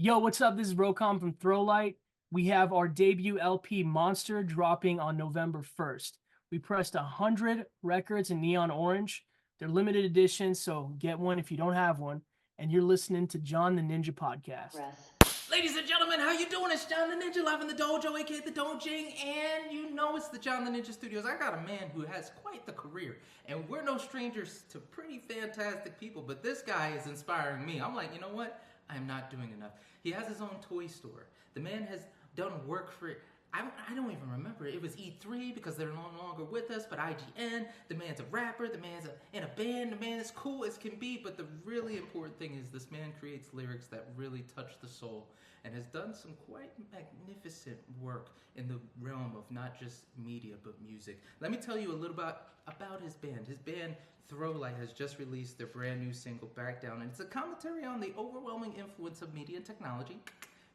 Yo, what's up? This is Rocom from ThrowLight. We have our debut LP Monster dropping on November 1st. We pressed 100 records in neon orange. They're limited edition, so get one if you don't have one. And you're listening to John the Ninja Podcast. Ladies and gentlemen, how you doing? It's John the Ninja live in the dojo, aka the Dojing, and you know it's the John the Ninja Studios. I got a man who has quite the career, and we're no strangers to pretty fantastic people, but this guy is inspiring me. I'm like, you know what? I'm not doing enough. He has his own toy store. The man has done work for I don't even remember. It was E3 because they're no longer with us, but IGN. The man's a rapper. The man's in a band. The man is cool as can be, but the really important thing is this man creates lyrics that really touch the soul and has done some quite magnificent work in the realm of not just media, but music. Let me tell you a little about his band. His band, ThrowLight, has just released their brand new single, Back Down, and it's a commentary on the overwhelming influence of media and technology.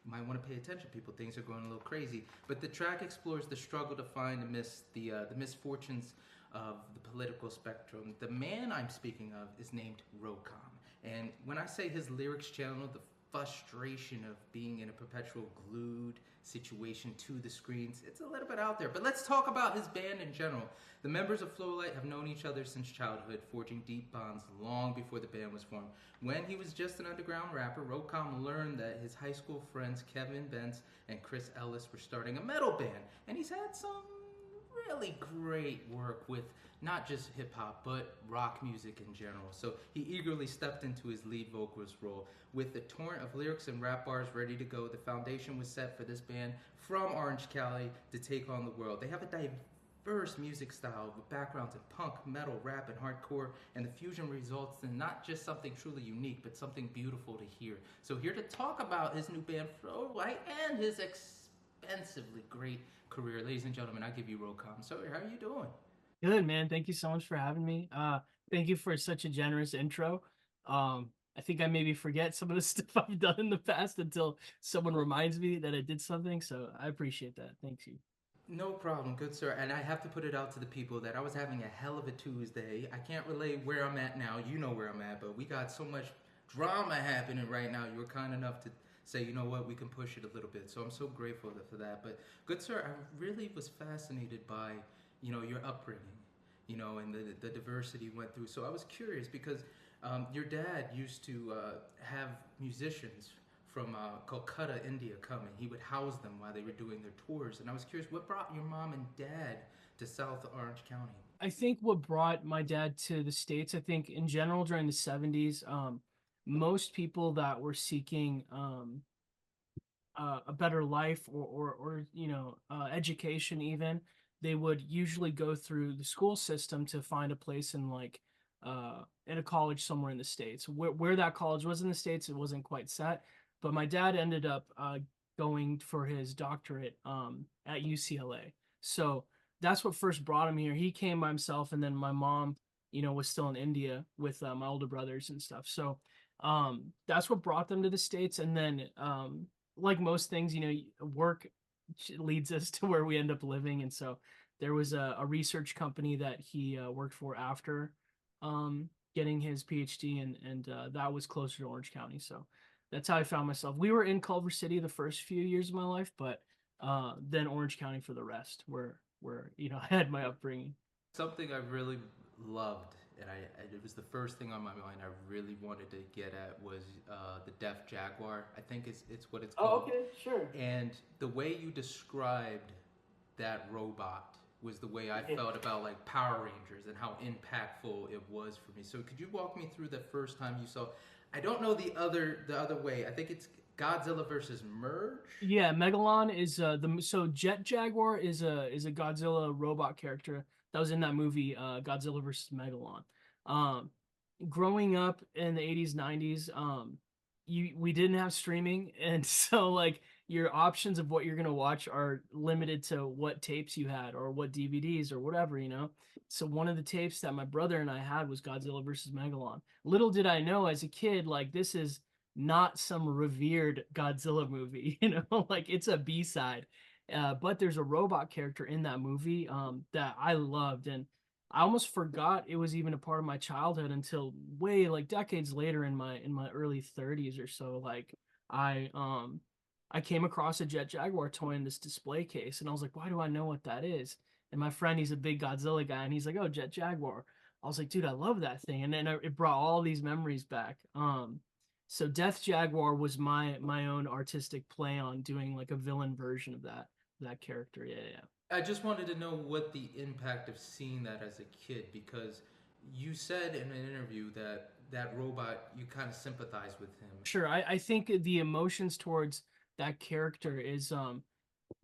You might want to pay attention, people. Things are going a little crazy. But the track explores the struggle to find amidst the misfortunes of the political spectrum. The man I'm speaking of is named Rocom. And when I say his lyrics channel the frustration of being in a perpetual glued situation to the screens, it's a little bit out there. But let's talk about his band in general. The members of ThrowLight have known each other since childhood, forging deep bonds long before the band was formed. When he was just an underground rapper, Rocom learned that his high school friends Kevin Bentz and Chris Ellis were starting a metal band, and he's had some really great work with not just hip-hop, but rock music in general. So he eagerly stepped into his lead vocalist role. With a torrent of lyrics and rap bars ready to go, the foundation was set for this band from Orange County to take on the world. They have a diverse music style with backgrounds in punk, metal, rap, and hardcore, and the fusion results in not just something truly unique, but something beautiful to hear. So here to talk about his new band, ThrowLight, and his expensively great career, ladies and gentlemen, I give you Rocom. So how are you doing? Good, man. Thank you so much for having me. Thank you for such a generous intro. I think I maybe forget some of the stuff I've done in the past until someone reminds me that I did something. So I appreciate that. Thank you. No problem, good sir. And I have to put it out to the people that I was having a hell of a Tuesday. I can't relay where I'm at now. You know where I'm at, but we got so much drama happening right now. You were kind enough to say, you know what, we can push it a little bit. So I'm so grateful for that. But good sir, I really was fascinated by, your upbringing, and the diversity you went through. So I was curious because your dad used to have musicians from Calcutta, India coming. He would house them while they were doing their tours. And I was curious, what brought your mom and dad to South Orange County? I think what brought my dad to the States, I think in general during the 70s, most people that were seeking a better life or education even, they would usually go through the school system to find a place in a college somewhere in the States. Where that college was in the States, it wasn't quite set. But my dad ended up going for his doctorate at UCLA. So that's what first brought him here. He came by himself, and then my mom, was still in India with my older brothers and stuff. So that's what brought them to the States. And then, like most things, work leads us to where we end up living. And so there was a research company that he worked for after getting his PhD, and that was closer to Orange County. So that's how I found myself. We were in Culver City the first few years of my life, but then Orange County for the rest, where I had my upbringing. Something I really loved, and it was the first thing on my mind I really wanted to get at was the Def Jaguar. I think it's what it's Oh, called. okay, sure. And the way you described that robot was the way I felt about like Power Rangers and how impactful it was for me. So could you walk me through the first time you saw? I don't know the other way. I think it's Godzilla versus Merge. Yeah, Megalon is so Jet Jaguar is a Godzilla robot character that was in that movie Godzilla versus Megalon. Um, Growing up in the 80s, 90s, we didn't have streaming, and so like your options of what you're gonna watch are limited to what tapes you had or what DVDs or whatever. So one of the tapes that my brother and I had was Godzilla versus Megalon. Little did I know as a kid, like this is not some revered Godzilla movie, like it's a B-side. But there's a robot character in that movie that I loved, and I almost forgot it was even a part of my childhood until way like decades later in my early 30s or so. Like I came across a Jet Jaguar toy in this display case, and I was like, why do I know what that is? And my friend, he's a big Godzilla guy, and he's like, oh, Jet Jaguar. I was like, dude, I love that thing, and then it brought all these memories back. So Death Jaguar was my own artistic play on doing like a villain version of that character. Yeah, yeah. I just wanted to know what the impact of seeing that as a kid, because you said in an interview that that robot, you kind of sympathize with him. Sure. I think the emotions towards that character is the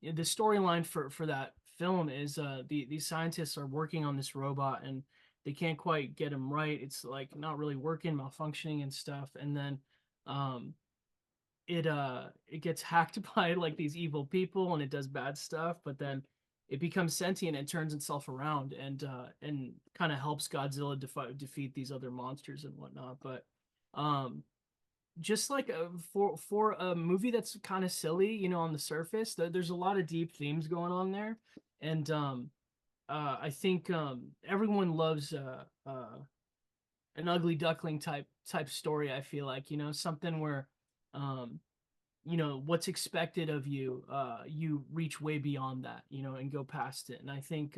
storyline for that film is these scientists are working on this robot and they can't quite get him right. It's like not really working, malfunctioning and stuff. And then um it gets hacked by like these evil people and it does bad stuff, but then it becomes sentient and turns itself around and kind of helps Godzilla defeat these other monsters and whatnot. But um just like for a movie that's kind of silly, on the surface, there's a lot of deep themes going on there, and I think everyone loves an ugly duckling type story. I feel like something where um, what's expected of you, you reach way beyond that, and go past it. And I think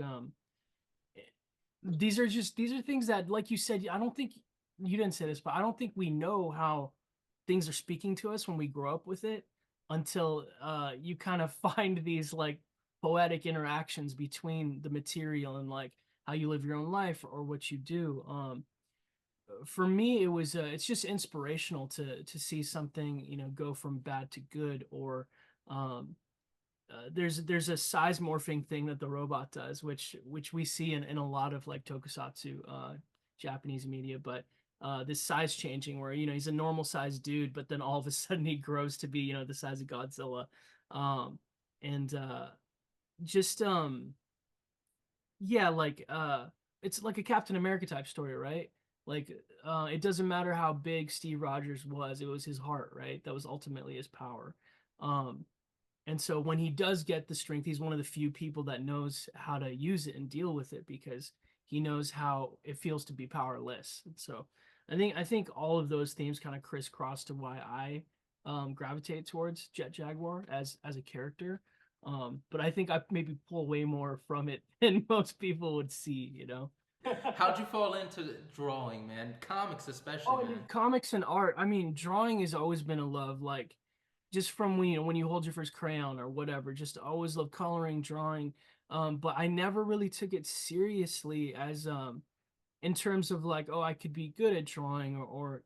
these are things that, like you said, I don't think you didn't say this, but I don't think we know how things are speaking to us when we grow up with it until you kind of find these like poetic interactions between the material and like how you live your own life or what you do. For me, it's just inspirational to see something go from bad to good, or um, there's a size morphing thing that the robot does, which we see in a lot of like tokusatsu Japanese media, but this size changing where he's a normal sized dude, but then all of a sudden he grows to be the size of Godzilla, um, and just yeah, like it's like a Captain America type story, right? Like it doesn't matter how big Steve Rogers was, it was his heart, right? That was ultimately his power. Um, and so when he does get the strength, he's one of the few people that knows how to use it and deal with it because he knows how it feels to be powerless. And so I think all of those themes kind of crisscross to why I gravitate towards Jet Jaguar as a character. But I think I maybe pull way more from it than most people would see. How'd you fall into drawing, man? Comics, especially, Oh, man. dude, comics and art. I mean, drawing has always been a love. Like, just from when you hold your first crayon or whatever. Just always love coloring, drawing. But I never really took it seriously as in terms of like, oh, I could be good at drawing, or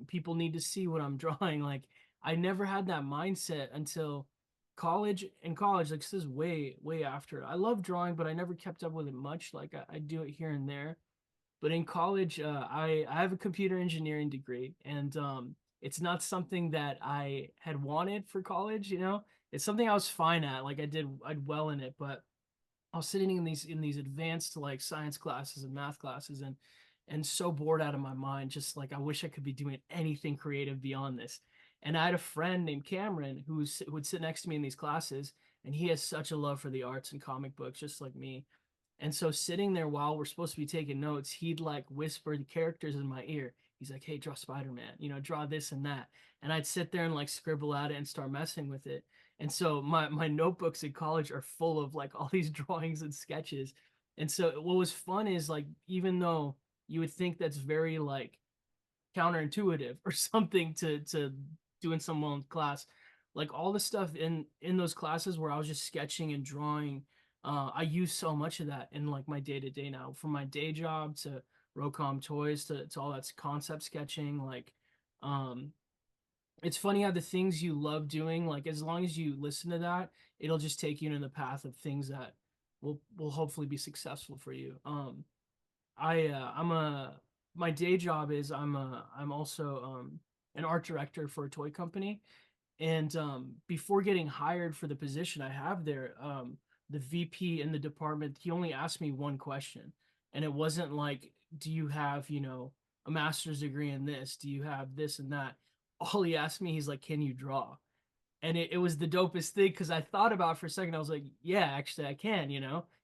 people need to see what I'm drawing. Like, I never had that mindset until college. In college, like this is way after. I love drawing, but I never kept up with it much. Like I do it here and there, but in college, I have a computer engineering degree, and it's not something that I had wanted for college. It's something I was fine at. Like I'd well in it, but I was sitting in these advanced like science classes and math classes, and so bored out of my mind. Just like I wish I could be doing anything creative beyond this. And I had a friend named Cameron who would sit next to me in these classes, and he has such a love for the arts and comic books, just like me. And so sitting there while we're supposed to be taking notes, he'd like whisper the characters in my ear. He's like, "Hey, draw Spider-Man, draw this and that." And I'd sit there and like scribble at it and start messing with it. And so my notebooks in college are full of like all these drawings and sketches. And so what was fun is like even though you would think that's very like counterintuitive or something to do in someone's class, like all the stuff in those classes where I was just sketching and drawing, I use so much of that in like my day to day now, from my day job to Rocom toys to all that concept sketching. Like um it's funny how the things you love doing, like as long as you listen to that, it'll just take you in the path of things that will hopefully be successful for you. I'm a My day job is I'm also an art director for a toy company, and before getting hired for the position I have there, the VP in the department, he only asked me one question, and it wasn't like, "Do you have a master's degree in this? Do you have this and that?" All he asked me, he's like, "Can you draw?" And it was the dopest thing because I thought about it for a second. I. Was like, "Yeah, actually, I can."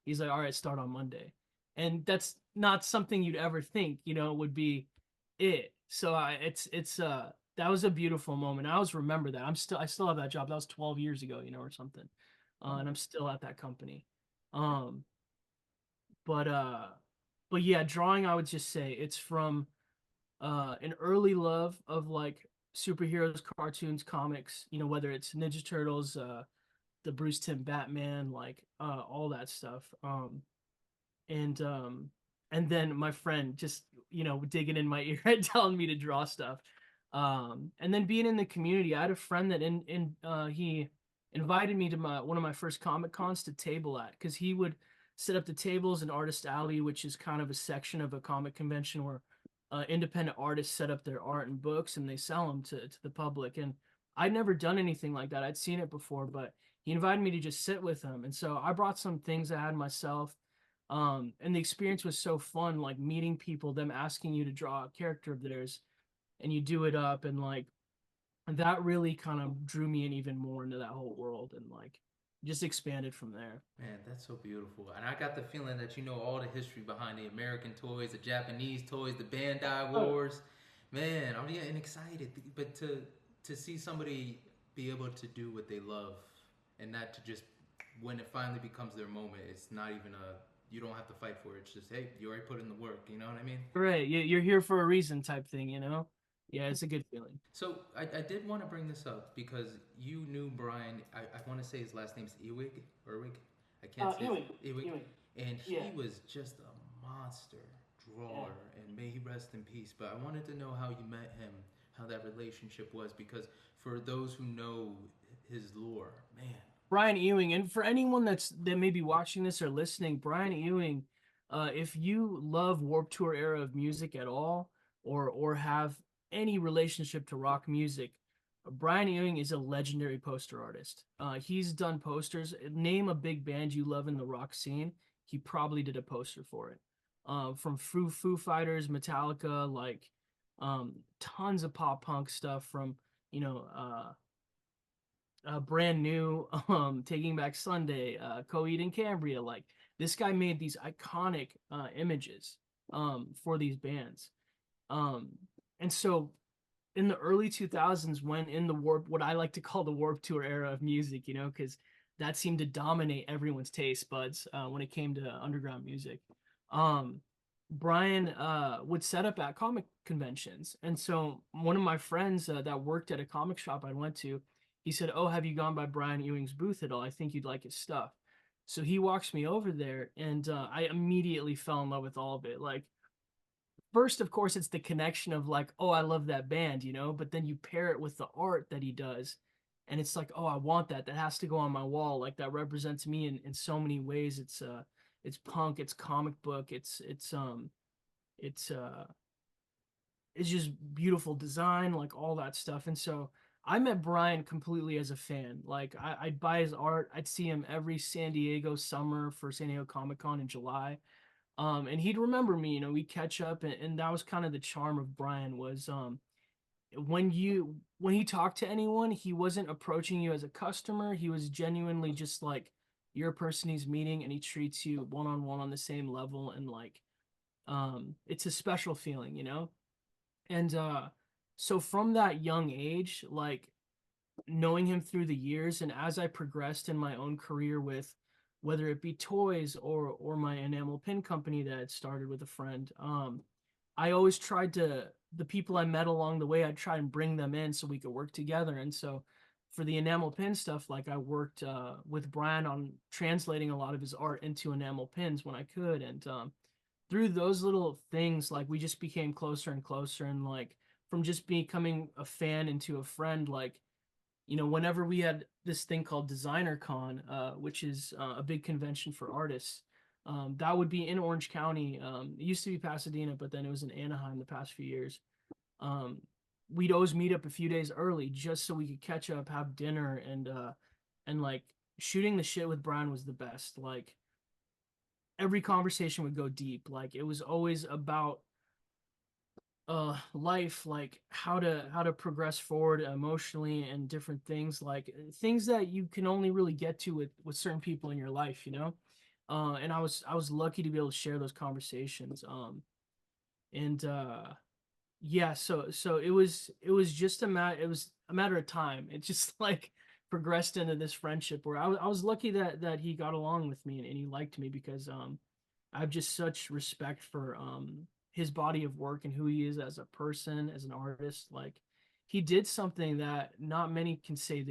He's like, "All right, start on Monday," and that's not something you'd ever think would be it. So it's that was a beautiful moment. I always remember that. I still have that job. That was 12 years ago, you know, or something. And I'm still at that company. Um, but uh, but yeah, drawing, I would just say it's from an early love of like superheroes, cartoons, comics, you know, whether it's Ninja Turtles, the Bruce Timm Batman, like all that stuff. And and then my friend just, you know, digging in my ear and telling me to draw stuff. And then being in the community, I had a friend that he invited me to my one of my first comic cons to table at, because he would set up the tables in Artist Alley, which is kind of a section of a comic convention where independent artists set up their art and books and they sell them to the public. And I'd never done anything like that. I'd seen it before, but he invited me to just sit with him. And so I brought some things I had myself. And the experience was so fun, like meeting people, them asking you to draw a character of theirs, and you do it up, and like that really kind of drew me in even more into that whole world, and like just expanded from there. Man, that's so beautiful. And I got the feeling that you know all the history behind the American toys, the Japanese toys, the Bandai Oh, Wars. Man, I'm getting excited. But to see somebody be able to do what they love and not to just when it finally becomes their moment, it's not even a you don't have to fight for it. It's just hey, you already put in the work. You know what I mean? right, you're here for a reason type thing, you know? Yeah, it's a good feeling. So I did want to bring this up because you knew Brian. I want to say his last name's Ewig. Erwig. I can't say Ewing, Ewig. Ewing. And Yeah, he was just a monster yeah. drawer, and may he rest in peace. But I wanted to know how you met him, how that relationship was, because for those who know his lore, man. Brian Ewing, and for anyone that may be watching this or listening, Brian Ewing, if you love Warp Tour era of music at all, or have any relationship to rock music, Brian Ewing is a legendary poster artist. He's done posters. Name a big band you love in the rock scene, he probably did a poster for it. From Foo Fighters, Metallica, like tons of pop punk stuff from, you know, brand new, Taking Back Sunday, Coheed and Cambria. Like this guy made these iconic images for these bands. Um, and so in the early 2000s, when in the warp, what I like to call the Warp Tour era of music, you know, because that seemed to dominate everyone's taste buds when it came to underground music. Um, Brian would set up at comic conventions. And so one of my friends that worked at a comic shop I went to, he said, "Oh, have you gone by Brian Ewing's booth at all? I think you'd like his stuff." So he walks me over there, and I immediately fell in love with all of it. Like, first, of course, it's the connection of like, oh, I love that band, you know, but then you pair it with the art that he does. And it's like, oh, I want that. That has to go on my wall. Like that represents me in so many ways. It's punk, it's comic book, it's it's just beautiful design, like all that stuff. And so I met Brian completely as a fan. Like I'd buy his art. I'd see him every San Diego summer for San Diego Comic Con in July. And he'd remember me, you know, we catch up, and that was kind of the charm of Brian was when he talked to anyone, he wasn't approaching you as a customer. He was genuinely just like you're a person he's meeting, and he treats you one on one on the same level, and like it's a special feeling, you know? And so from that young age, like knowing him through the years, and as I progressed in my own career with whether it be toys or my enamel pin company that had started with a friend, I always tried to the people I met along the way, I'd try and bring them in so we could work together. And so for the enamel pin stuff, like I worked with Brian on translating a lot of his art into enamel pins when I could. And through those little things, like we just became closer and closer, and like from just becoming a fan into a friend, like, you know, whenever we had this thing called Designer Con, which is a big convention for artists, that would be in Orange County. It used to be Pasadena, but then it was in Anaheim the past few years. Um, we'd always meet up a few days early just so we could catch up, have dinner, and like shooting the shit with Brian was the best. Like every conversation would go deep. Like it was always about life, like how to progress forward emotionally, and different things, like things that you can only really get to with certain people in your life, you know. And I was lucky to be able to share those conversations. And Yeah, so it was just a matter of time. It just like progressed into this friendship where I was lucky that he got along with me and he liked me because I have just such respect for his body of work and who he is as a person, as an artist. Like he did something that not many can say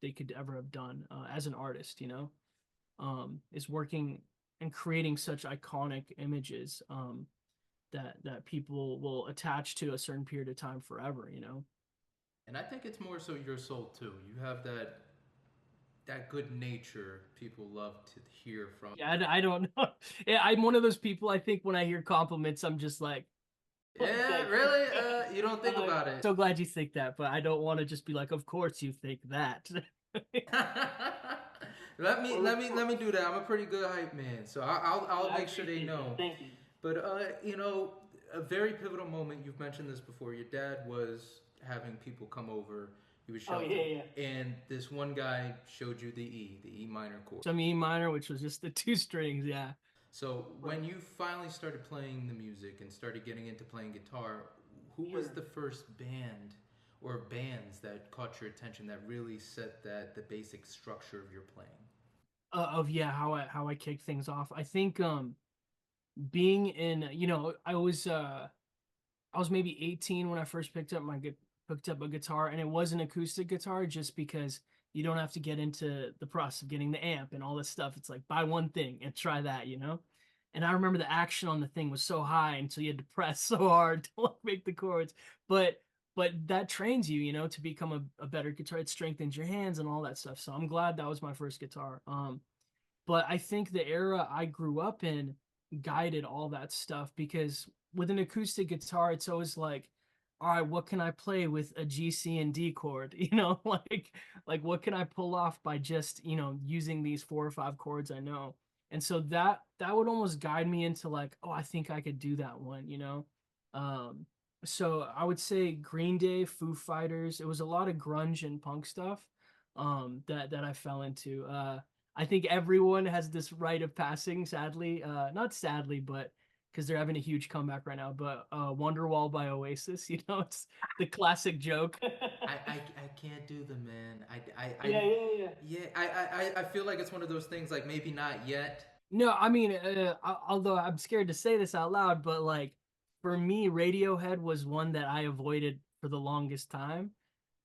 they could ever have done as an artist, you know. Is working and creating such iconic images that people will attach to a certain period of time forever, you know. And I think it's more so your soul too. You have that good nature people love to hear from. Yeah, I don't know. Yeah, I'm one of those people. I think when I hear compliments, I'm just like, Yeah, thank you. really? You don't think about it. So glad you think that, but I don't want to just be like, of course you think that. Let me do that. I'm a pretty good hype man, so I'll I make sure they appreciate know. that. Thank you. But a very pivotal moment. You've mentioned this before. Your dad was having people come over. He was Oh sheltered, yeah, yeah. and this one guy showed you the E minor chord. Some E minor, which was just the two strings. Yeah. So Right. when you finally started playing the music and started getting into playing guitar, who was Sure. the first band or bands that caught your attention that really set that the basic structure of your playing? Of yeah, how I kick things off. I think being in, you know, I was maybe 18 when I first picked up a guitar, and it was an acoustic guitar just because you don't have to get into the process of getting the amp and all this stuff. It's like buy one thing and try that, you know. And I remember the action on the thing was so high until you had to press so hard to like make the chords. But but that trains you, you know, to become a better guitar. It strengthens your hands and all that stuff. So I'm glad that was my first guitar. But I think the era I grew up in guided all that stuff because with an acoustic guitar, it's always like, all right, what can I play with a G, C, and D chord? You know, like what can I pull off by just, you know, using these four or five chords I know. And so that would almost guide me into like, oh, I think I could do that one, you know. Um, so I would say Green Day, Foo Fighters. It was a lot of grunge and punk stuff that I fell into. I think everyone has this rite of passing, sadly. Not sadly, but because they're having a huge comeback right now. But Wonderwall by Oasis, you know, it's the classic joke. I can't do them, man. Yeah, yeah, yeah. Yeah, I feel like it's one of those things like maybe not yet. No, I mean, although I'm scared to say this out loud, but like for me, Radiohead was one that I avoided for the longest time.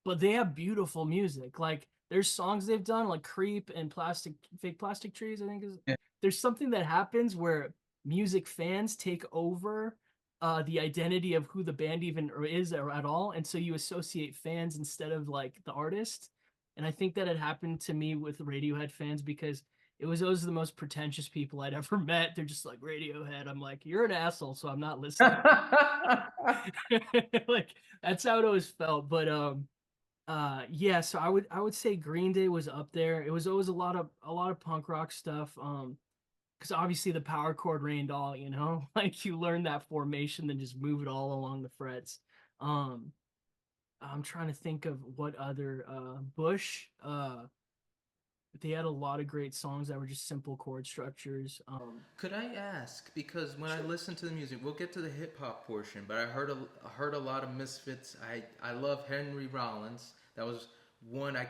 But they have beautiful music. Like there's songs they've done like Creep and Fake Plastic Trees, I think is Yeah. there's something that happens where music fans take over the identity of who the band even is or at all. And so you associate fans instead of like the artist. And I think that had happened to me with Radiohead fans because it was those the most pretentious people I'd ever met. They're just like Radiohead. I'm like, you're an asshole, so I'm not listening. Like that's how it always felt. But yeah, so I would say Green Day was up there. It was always a lot of punk rock stuff. Because obviously the power chord reigned all, you know, like you learn that formation, then just move it all along the frets. Um, I'm trying to think of what other Bush. They had a lot of great songs that were just simple chord structures. Could I ask, because when I Sure. listen to the music, we'll get to the hip hop portion, but I heard a lot of Misfits. I love Henry Rollins. That was one I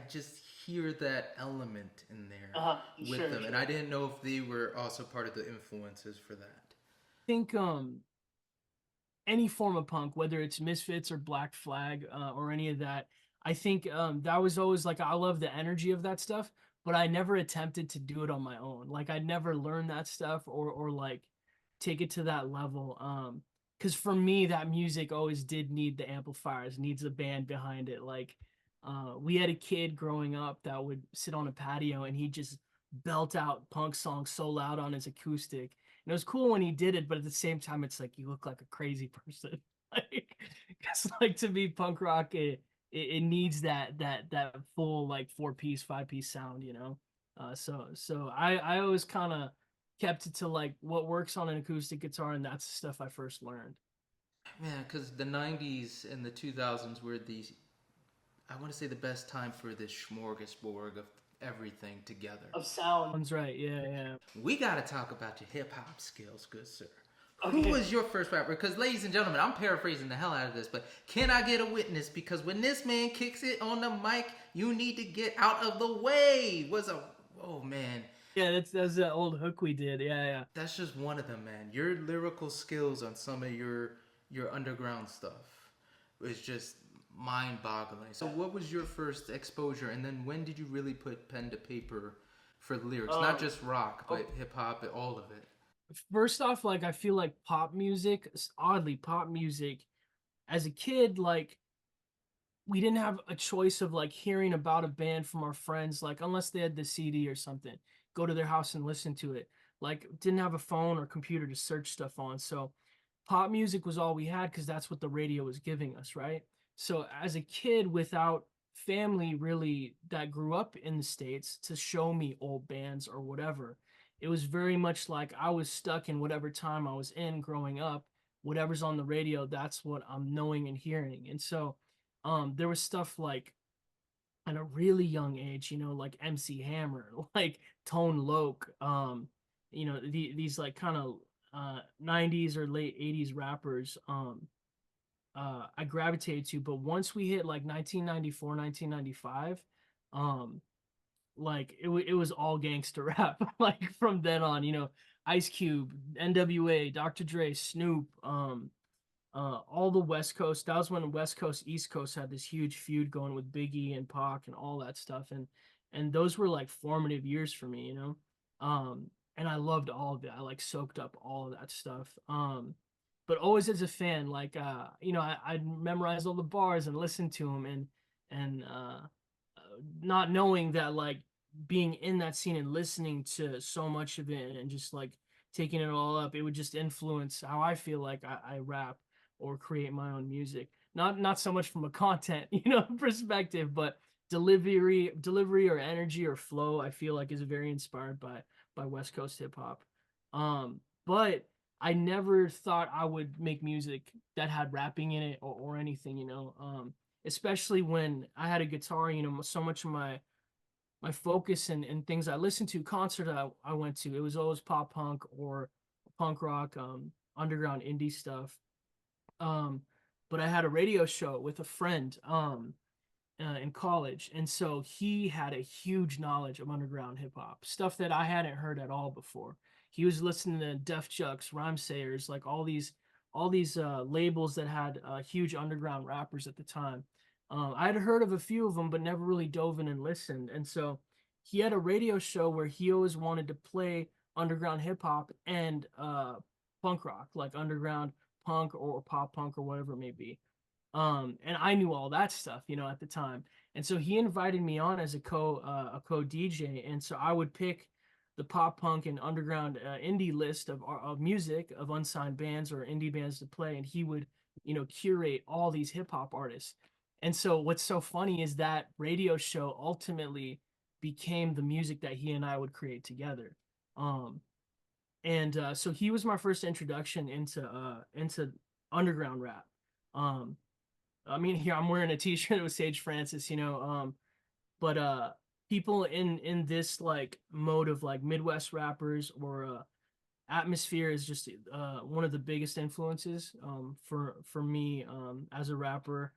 just hear that element in there with Sure, them, and sure. I didn't know if they were also part of the influences for that. Think any form of punk, whether it's Misfits or Black Flag or any of that. I think that was always like I love the energy of that stuff, but I never attempted to do it on my own. Like I'd never learn that stuff or like take it to that level. Because for me, that music always did need the amplifiers, needs a band behind it. Like we had a kid growing up that would sit on a patio and he just belt out punk songs so loud on his acoustic and it was cool when he did it, but at the same time, it's like you look like a crazy person. Like, because like to be punk rock, it needs that full like 4 piece, 5 piece sound, you know. So I always kind of kept it to like what works on an acoustic guitar, and that's the stuff I first learned. Man, because the '90s and the 2000s were these. I want to say the best time for this smorgasbord of everything together. Of sounds, right? Yeah, yeah. We got to talk about your hip hop skills, good sir. Who Okay. was your first rapper? Because, ladies and gentlemen, I'm paraphrasing the hell out of this, but can I get a witness? Because when this man kicks it on the mic, you need to get out of the way. Oh man, Yeah, that's that old hook we did. Yeah, yeah. that's just one of them, man. Your lyrical skills on some of your underground stuff is just mind-boggling. So, what was your first exposure, and then when did you really put pen to paper for the lyrics? Not Um. just rock, Oh, but hip hop, all of it. first off, like I feel like pop music, oddly pop music, as a kid, like we didn't have a choice of like hearing about a band from our friends, like unless they had the CD or something, go to their house and listen to it. Like didn't have a phone or computer to search stuff on. So pop music was all we had because that's what the radio was giving us, right? So as a kid without family really that grew up in the States to show me old bands or whatever, it was very much like I was stuck in whatever time I was in growing up. Whatever's on the radio, that's what I'm knowing and hearing. And so there was stuff like at a really young age, like MC Hammer, like Tone Loc, these like kind of 90s or late 80s rappers I gravitated to. But once we hit like 1994, 1995, like it was all gangster rap. Like from then on, Ice Cube, NWA, Dr. Dre, Snoop, all the West Coast. That was when West Coast, East Coast had this huge feud going with Biggie and Pac and all that stuff, and those were like formative years for me, and I loved all of it. I like soaked up all of that stuff. But always as a fan, like I'd memorize all the bars and listen to them, and not knowing that like being in that scene and listening to so much of it and just like taking it all up, it would just influence how I feel like I rap or create my own music. Not so much from a content, perspective, but delivery or energy or flow, I feel like is very inspired by West Coast hip hop. But I never thought I would make music that had rapping in it or anything, especially when I had a guitar, so much of my focus and things I listened to, concert I went to, it was always pop punk or punk rock, underground indie stuff. Um, but I had a radio show with a friend in college, and so he had a huge knowledge of underground hip hop stuff that I hadn't heard at all before. He was listening to Def Jux, Rhymesayers, like all these labels that had huge underground rappers at the time. I had heard of a few of them, but never really dove in and listened. And so he had a radio show where he always wanted to play underground hip hop and punk rock, like underground punk or pop punk or whatever it may be. And I knew all that stuff, at the time. And so he invited me on as a co DJ, and so I would pick the pop punk and underground indie list of music of unsigned bands or indie bands to play, and he would curate all these hip hop artists. And so what's so funny is that radio show ultimately became the music that he and I would create together. Um, and so he was my first introduction into underground rap. Um, I mean, here I'm wearing a T-shirt with Sage Francis, but people in this like mode of like Midwest rappers or Atmosphere is just one of the biggest influences for me as a rapper.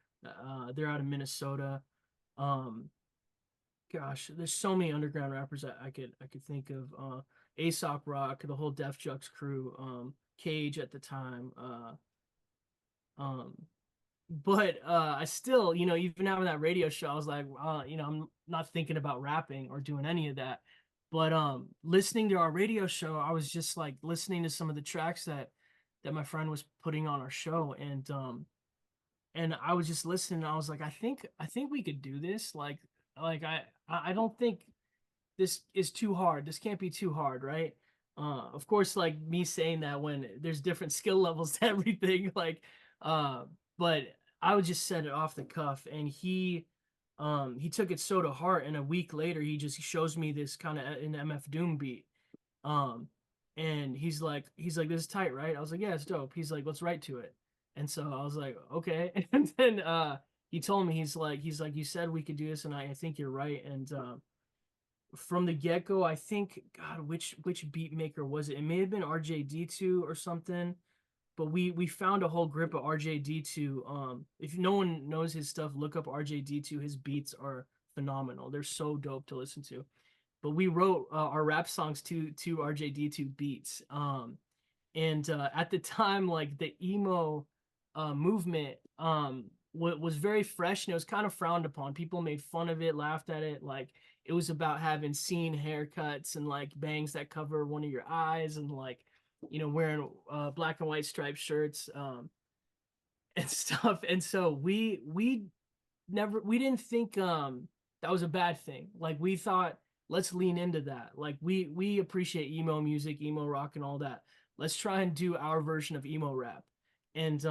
They're out of Minnesota. Um, gosh, there's so many underground rappers I could think of. Aesop Rock, the whole Def Jux crew, Cage at the time. Um, but I still, even having that radio show, I was like, I'm not thinking about rapping or doing any of that. But listening to our radio show, I was just like listening to some of the tracks that my friend was putting on our show, and I was just listening. And I was like, I think we could do this. Like I don't think this is too hard. This can't be too hard, right? Of course, like me saying that when there's different skill levels to everything, like, uh, but I would just set it off the cuff, and he took it so to heart, and a week later, he just shows me this kind of an MF Doom beat, um, and he's like, this is tight, right? I was like, yeah, it's dope. He's like, let's write to it, and so I was like, okay, and then he told me he's like, you said we could do this, and I think you're right, and from the get-go, I think, God, which beat maker was it? It may have been RJD2 or something. but we found a whole grip of RJD2. If no one knows his stuff, look up RJD2. His beats are phenomenal. They're so dope to listen to. But we wrote our rap songs to RJD2 beats. And at the time, like the emo movement was very fresh, and it was kind of frowned upon. People made fun of it, laughed at it. Like it was about having scene haircuts and like bangs that cover one of your eyes, and like wearing black and white striped shirts and stuff. And so we didn't think that was a bad thing. Like we thought, let's lean into that. Like we appreciate emo music, emo rock, and all that. Let's try and do our version of emo rap. And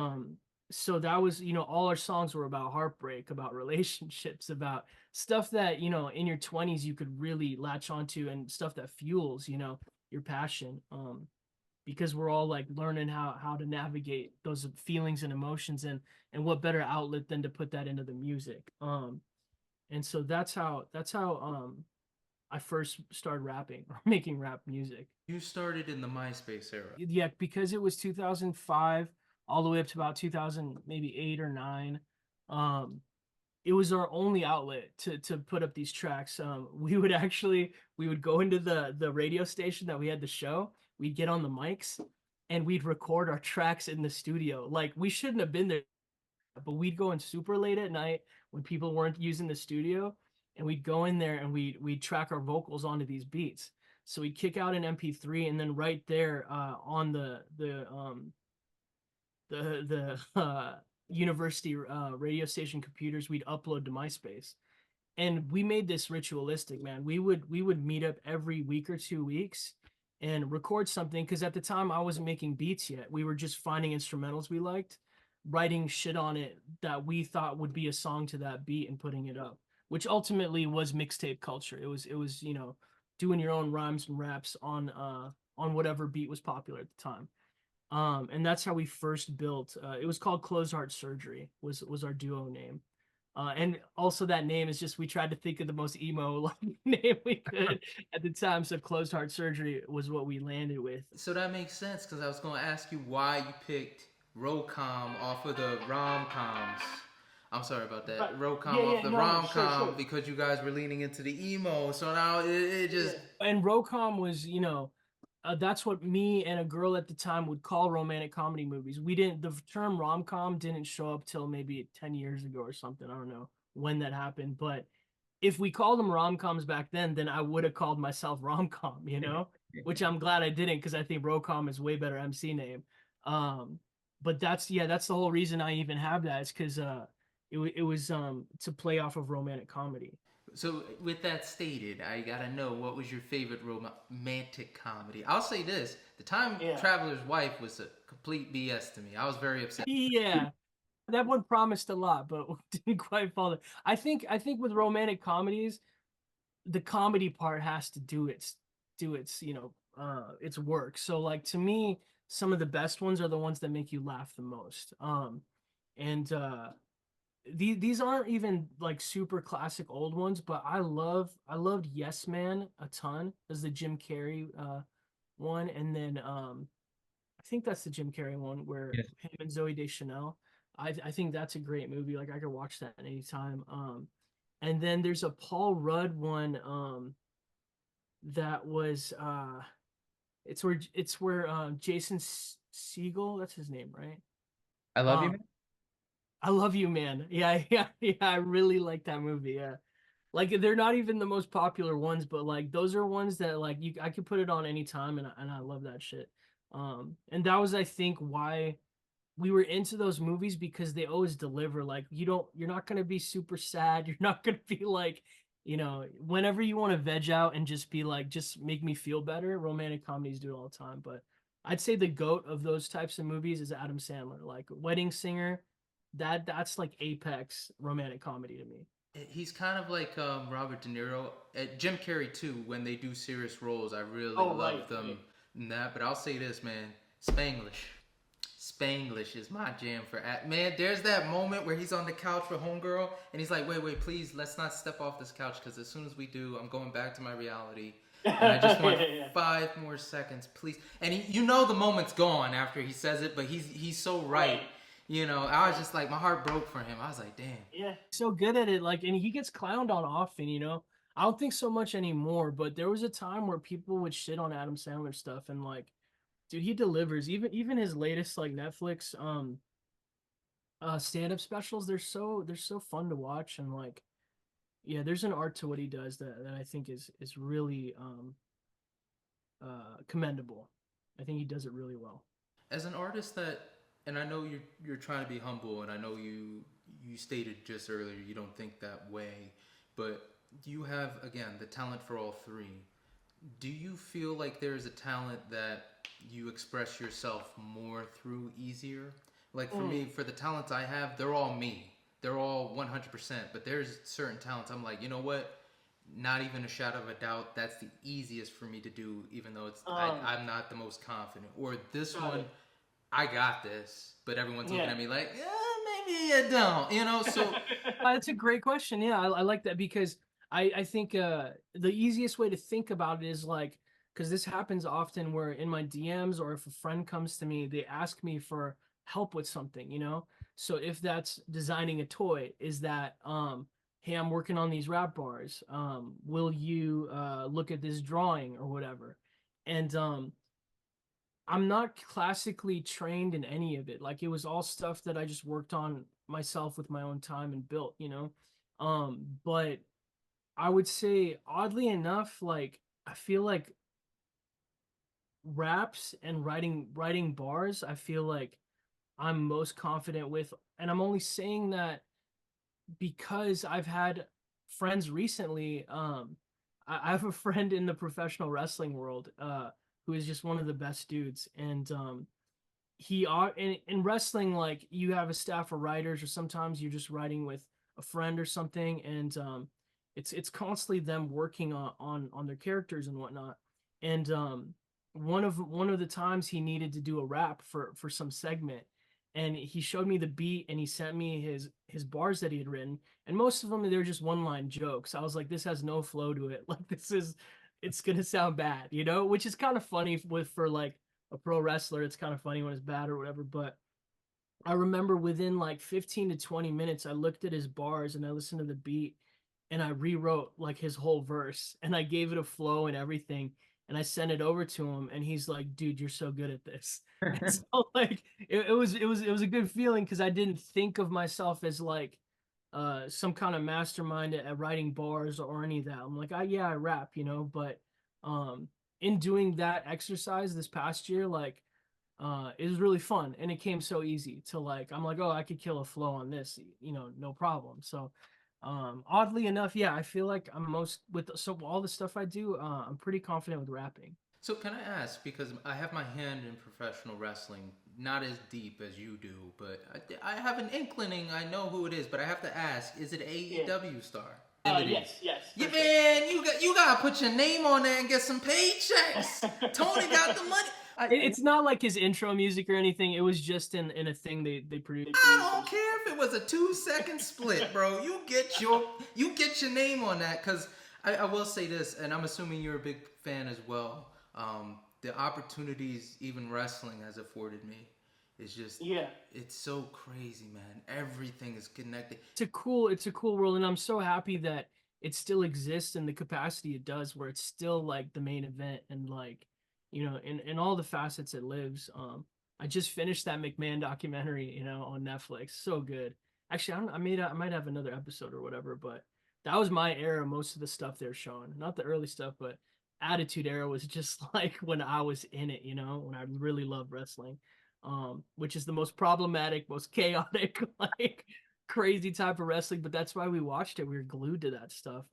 so that was, all our songs were about heartbreak, about relationships, about stuff that, in your 20s you could really latch onto, and stuff that fuels, your passion. Because we're all like learning how to navigate those feelings and emotions, and what better outlet than to put that into the music. And so that's how I first started rapping or making rap music. You started in the MySpace era. Yeah, because it was 2005 all the way up to about 2000, maybe 8 or 9. Um, it was our only outlet to put up these tracks. We would go into the radio station that we had the show. We'd get on the mics and we'd record our tracks in the studio. Like we shouldn't have been there, but we'd go in super late at night when people weren't using the studio, and we'd go in there and we'd track our vocals onto these beats. So we'd kick out an MP3, and then right there on the university radio station computers, we'd upload to MySpace. And we made this ritualistic, man. We would meet up every week or 2 weeks and record something, because at the time I wasn't making beats yet. We were just finding instrumentals we liked, writing shit on it that we thought would be a song to that beat, and putting it up, which ultimately was mixtape culture. It was doing your own rhymes and raps on whatever beat was popular at the time. And that's how we first built. It was called Closed Heart Surgery was our duo name. And also that name is just, we tried to think of the most emo name we could at the time. So Closed Heart Surgery was what we landed with. So that makes sense, because I was going to ask you why you picked Rocom off of the rom coms. I'm sorry about that. Right. Rocom Yeah, off the no, rom sure, com, sure. because you guys were leaning into the emo. So now it just. And Rocom was, that's what me and a girl at the time would call romantic comedy movies. We didn't, the term rom-com didn't show up till maybe 10 years ago or something. I don't know when that happened, but if we called them rom-coms back then I would have called myself rom-com, which I'm glad I didn't, because I think Rocom is way better MC name. But that's the whole reason I even have that, is because it was to play off of romantic comedy. So with that stated, I gotta know, what was your favorite romantic comedy? I'll say this: The Time Traveler's Wife was a complete BS to me. I was very upset. Yeah, that one promised a lot, but didn't quite follow. I think with romantic comedies, the comedy part has to do its its work. So like, to me, some of the best ones are the ones that make you laugh the most. And these aren't even like super classic old ones, but I loved Yes Man a ton, as the Jim Carrey one. And then I think that's the Jim Carrey one where him and Zoe Deschanel. I think that's a great movie. Like I could watch that at any time. And then there's a Paul Rudd one that was it's where Jason Segel, that's his name, right? I love you, man. I Love You, Man. Yeah, yeah, yeah. I really like that movie. Yeah, like they're not even the most popular ones, but like those are ones that like I could put it on anytime, and I love that shit. And that was, I think, why we were into those movies, because they always deliver. Like you're not gonna be super sad. You're not gonna be like, whenever you want to veg out and just be like, just make me feel better. Romantic comedies do it all the time, but I'd say the goat of those types of movies is Adam Sandler. Like Wedding Singer, that's like apex romantic comedy to me. He's kind of like Robert De Niro, Jim Carrey too. When they do serious roles, I really love them in that. But I'll say this, man, Spanglish. Spanglish is my jam for man. There's that moment where he's on the couch with homegirl, and he's like, "Wait, please, let's not step off this couch, because as soon as we do, I'm going back to my reality, and I just want Yeah. 5 more seconds, please." And you know the moment's gone after he says it, but he's so right. You know, I was just like, my heart broke for him. I was like, damn. Yeah, so good at it. Like, and he gets clowned on often. You know, I don't think so much anymore, but there was a time where people would shit on Adam Sandler stuff, and like, dude, he delivers. Even his latest like Netflix stand-up specials, they're so fun to watch, and like, yeah, there's an art to what he does that I think is really commendable. I think he does it really well. As an artist that, and I know you're trying to be humble, and I know you stated just earlier you don't think that way, but you have, again, the talent for all three. Do you feel like there's a talent that you express yourself more through easier? Like for me, for the talents I have, they're all me. They're all 100%. But there's certain talents I'm like, you know what? Not even a shadow of a doubt. That's the easiest for me to do, even though I'm not the most confident. Or this one, I got this. But everyone's looking at me like, yeah, maybe you don't. You know, so That's a great question. Yeah, I like that, because I think the easiest way to think about it is like, because this happens often where in my DMs, or if a friend comes to me, they ask me for help with something, you know? So if that's designing a toy, is that hey, I'm working on these rap bars. Will you look at this drawing or whatever? And I'm not classically trained in any of it. Like, it was all stuff that I just worked on myself with my own time and built, you know? But I would say, oddly enough, like, I feel like raps and writing bars, I feel like I'm most confident with, and I'm only saying that because I've had friends recently. I have a friend in the professional wrestling world, who is just one of the best dudes, and he are in wrestling, like, you have a staff of writers, or sometimes you're just writing with a friend or something, and it's constantly them working on their characters and whatnot. And one of the times he needed to do a rap for some segment, and he showed me the beat, and he sent me his bars that he had written, and most of them, they're just one line jokes. I was like, this has no flow to it. Like, it's gonna sound bad, you know, which is kind of funny for like a pro wrestler. It's kind of funny when it's bad or whatever. But I remember within like 15 to 20 minutes, I looked at his bars and I listened to the beat, and I rewrote like his whole verse, and I gave it a flow and everything. And I sent it over to him, and he's like, dude, you're so good at this. And so like, it was a good feeling, because I didn't think of myself as like some kind of mastermind at writing bars or any of that. I'm like, yeah, I rap, you know. But um in doing that exercise this past year, like, it was really fun, and it came so easy to, like, I'm like, oh, I could kill a flow on this, you know, no problem. So oddly enough, yeah, I feel like I'm most with, so all the stuff I do, I'm pretty confident with rapping. So can I ask, because I have my hand in professional wrestling, not as deep as you do, but I have an inclining. I know who it is, but I have to ask: is it AEW star? Yes. Yeah, man, you gotta put your name on there and get some paychecks. Tony got the money. It's not like his intro music or anything. It was just in a thing they produced. I don't care if it was a 2-second split, bro. You get your name on that, because I will say this, and I'm assuming you're a big fan as well. The opportunities even wrestling has afforded me is just, it's so crazy, man. Everything is connected. It's a cool world, and I'm so happy that it still exists in the capacity it does, where it's still like the main event, and like, you know, in all the facets it lives. I just finished that McMahon documentary, you know, on Netflix. So good. Actually, I might have another episode or whatever, but that was my era. Most of the stuff they're showing, not the early stuff, but Attitude Era was just like when I was in it, you know, when I really loved wrestling. Which is the most problematic, most chaotic, like, crazy type of wrestling, but that's why we watched it. We were glued to that stuff.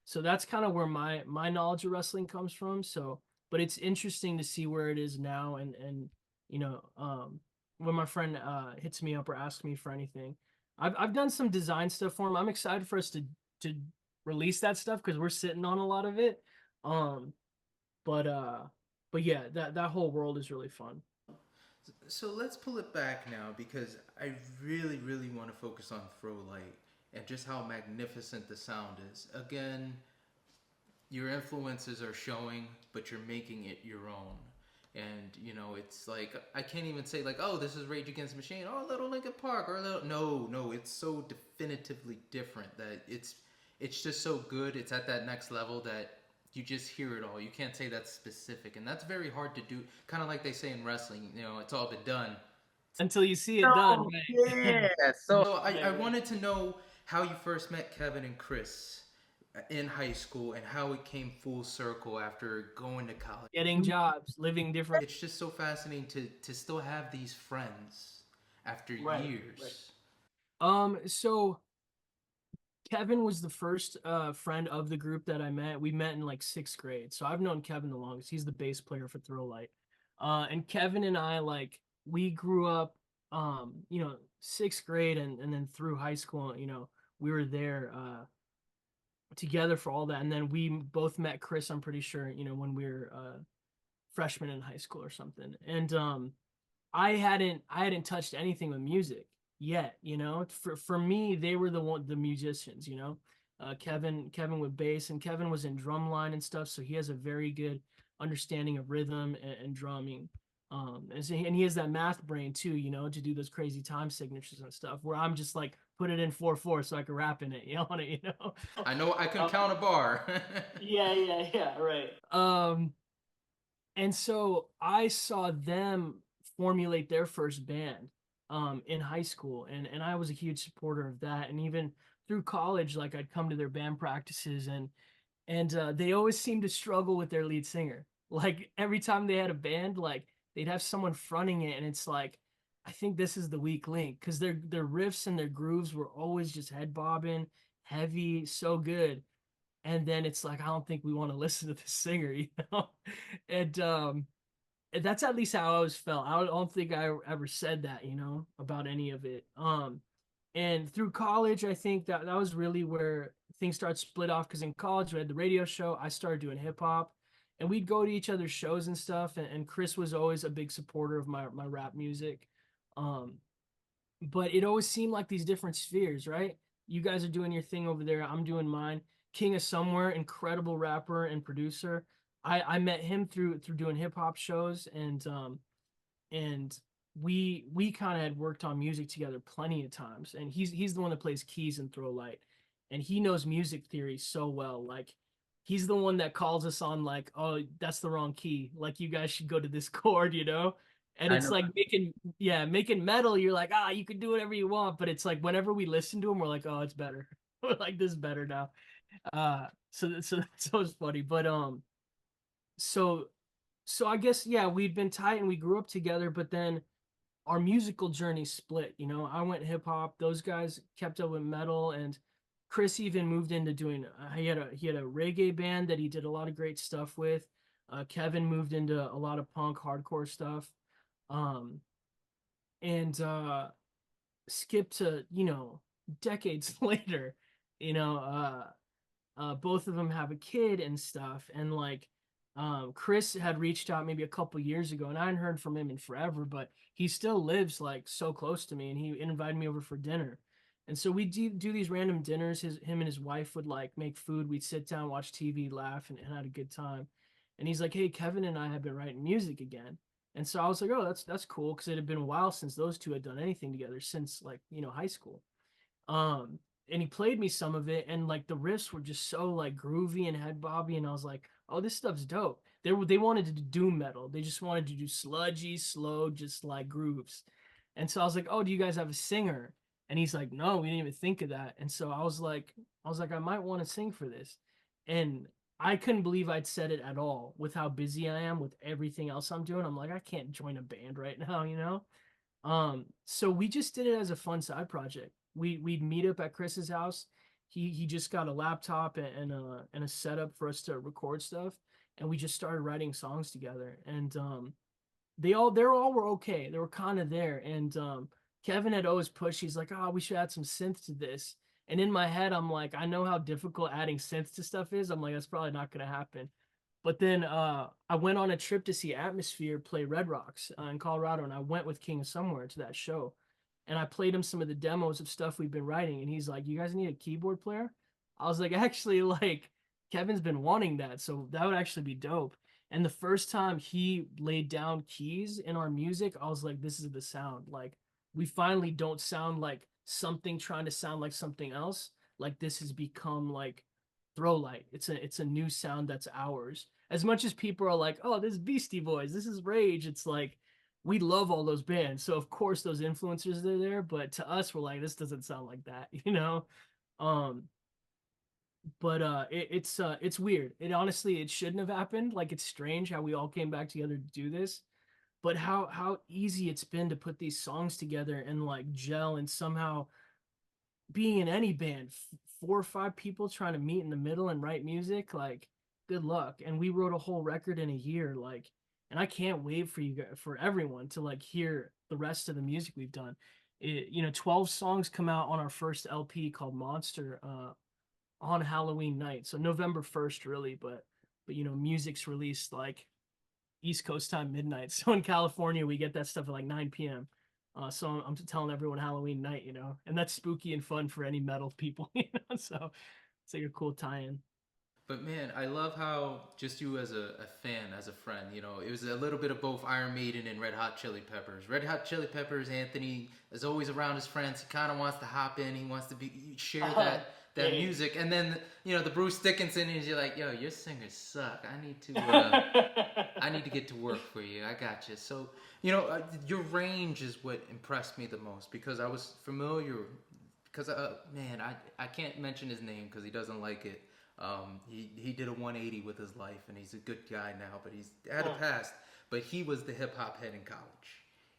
So that's kind of where my knowledge of wrestling comes from. So, but it's interesting to see where it is now, and you know, when my friend hits me up or asks me for anything, I've done some design stuff for him. I'm excited for us to release that stuff, because we're sitting on a lot of it. Um, but yeah, that whole world is really fun. So let's pull it back now because I really, really want to focus on ThrowLight and just how magnificent the sound is. Again, your influences are showing, but you're making it your own. And it's like I can't even say like, oh, this is Rage Against the Machine, or Little Linkin Park, or Little. No, no, it's so definitively different that it's just so good. It's at that next level that you just hear it all. You can't say that's specific, and that's very hard to do. Kind of like they say in wrestling, it's all been done Until you see it done, no, right? yeah. So I, Right, I right. wanted to know how you first met Kevin and Chris in high school and how it came full circle after going to college. Getting jobs, living different. It's just so fascinating to still have these friends after Right, right. years. So Kevin was the first friend of the group that I met. We met in like sixth grade, so I've known Kevin the longest. He's the bass player for ThrowLight. And Kevin and I like we grew up, sixth grade and then through high school. We were there together for all that, and then we both met Chris. I'm pretty sure, when we were freshmen in high school or something. And I hadn't touched anything with music yet. For me, they were the musicians. Kevin with bass, and Kevin was in drumline and stuff, so he has a very good understanding of rhythm and drumming. And he has that math brain too, to do those crazy time signatures and stuff. Where I'm just like, put it in 4/4 so I can rap in it, on it, I know I can Uh, count a bar. yeah, yeah, yeah, right. And so I saw them formulate their first band in high school, and I was a huge supporter of that. And even through college, like I'd come to their band practices, and they always seemed to struggle with their lead singer. Like every time they had a band, like they'd have someone fronting it, and it's like, I think this is the weak link because their riffs and their grooves were always just head bobbing, heavy, so good. And then it's like, I don't think we want to listen to this singer, and that's at least how I always felt. I don't think I ever said that, about any of it. And through college, I think that was really where things started split off because in college we had the radio show. I started doing hip hop, and we'd go to each other's shows and stuff. And Chris was always a big supporter of my rap music. Um, but it always seemed like these different spheres, right? You guys are doing your thing over there. I'm doing mine. King of Somewhere, incredible rapper and producer. I met him through doing hip hop shows, and we kind of had worked on music together plenty of times. And he's the one that plays keys in ThrowLight, and he knows music theory so well. Like he's the one that calls us on like, oh, that's the wrong key. Like you guys should go to this chord. And I it's know. like making metal. You're like, you can do whatever you want, but it's like whenever we listen to him, we're like, oh, it's better. We're like, this is better now. So it's funny, but so so I guess yeah, we'd been tight and we grew up together, but then our musical journey split. I went hip hop. Those guys kept up with metal, and Chris even moved into doing. He had a reggae band that he did a lot of great stuff with. Kevin moved into a lot of punk hardcore stuff, um, and skip to decades later. You know, both of them have a kid and stuff, and like Chris had reached out maybe a couple years ago, and I hadn't heard from him in forever, but he still lives like so close to me, and he invited me over for dinner. And so we do these random dinners. Him and his wife would like make food. We'd sit down, watch TV, laugh, and had a good time. And he's like, "Hey, Kevin and I have been writing music again." And so I was like, "Oh, that's cool," because it had been a while since those two had done anything together since like high school. Um, and he played me some of it, and like the riffs were just so like groovy and head bobby, and I was like, "Oh, this stuff's dope." They wanted to do doom metal. They just wanted to do sludgy, slow, just like grooves. And so I was like, "Oh, do you guys have a singer?" And he's like, "No, we didn't even think of that." And so I was like, I might want to sing for this. And I couldn't believe I'd said it at all with how busy I am with everything else I'm doing. I'm like, I can't join a band right now. So we just did it as a fun side project. We'd meet up at Chris's house. He just got a laptop and a setup for us to record stuff, and we just started writing songs together. And they all were okay. They were kind of there. And Kevin had always pushed. He's like, "Oh, we should add some synth to this." And in my head, I'm like, I know how difficult adding synth to stuff is. I'm like, that's probably not gonna happen. But then I went on a trip to see Atmosphere play Red Rocks in Colorado, and I went with King of Somewhere to that show. And I played him some of the demos of stuff we've been writing, and he's like, "You guys need a keyboard player?" I was like, "Actually, like Kevin's been wanting that, so that would actually be dope." And the first time he laid down keys in our music, I was like, "This is the sound. Like we finally don't sound like something trying to sound like something else. Like this has become like ThrowLight. It's a new sound that's ours." As much as people are like, "Oh, this is Beastie Boys, this is Rage," it's like we love all those bands. So of course those influencers are there, but to us, we're like, this doesn't sound like that, you know? Um, but it's weird. It honestly it shouldn't have happened. Like it's strange how we all came back together to do this, but how easy it's been to put these songs together and like gel and somehow being in any band, four or five people trying to meet in the middle and write music, like good luck. And we wrote a whole record in a year, like, and I can't wait for you guys, for everyone to like hear the rest of the music we've done. 12 songs come out on our first LP called Monster on Halloween night, so November 1st, really. But music's released like East Coast time midnight. So in California, we get that stuff at like 9 p.m. So I'm telling everyone Halloween night, and that's spooky and fun for any metal people, So it's like a cool tie-in. But man, I love how just you as a fan, as a friend, it was a little bit of both Iron Maiden and Red Hot Chili Peppers. Red Hot Chili Peppers, Anthony is always around his friends. He kind of wants to hop in. He wants to share that Yeah. music. And then the Bruce Dickinson is you're like, yo, your singers suck. I need to get to work for you. I got you. So your range is what impressed me the most because I was familiar. Because man, I can't mention his name because he doesn't like it. He did a 180 with his life, and he's a good guy now, but he's had a past. But he was the hip hop head in college.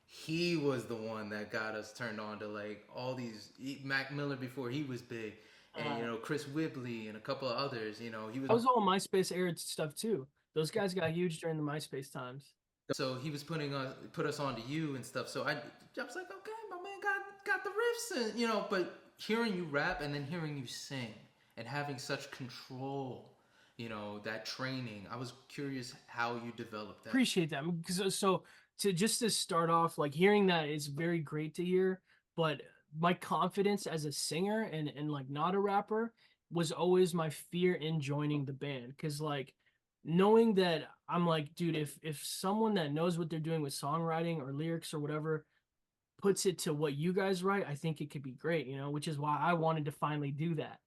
He was the one that got us turned on to like all these Mac Miller before he was big, and Chris Whibley and a couple of others. He was. I was all MySpace era stuff too. Those guys got huge during the MySpace times. So he was put us onto you and stuff. So I was like, okay, my man got the riffs, and but hearing you rap and then hearing you sing and having such control, that training. I was curious how you developed that. Appreciate that. Because to start off, like hearing that is very great to hear, but my confidence as a singer and like not a rapper was always my fear in joining the band. Because like knowing that I'm like, dude, if someone that knows what they're doing with songwriting or lyrics or whatever puts it to what you guys write, I think it could be great, which is why I wanted to finally do that.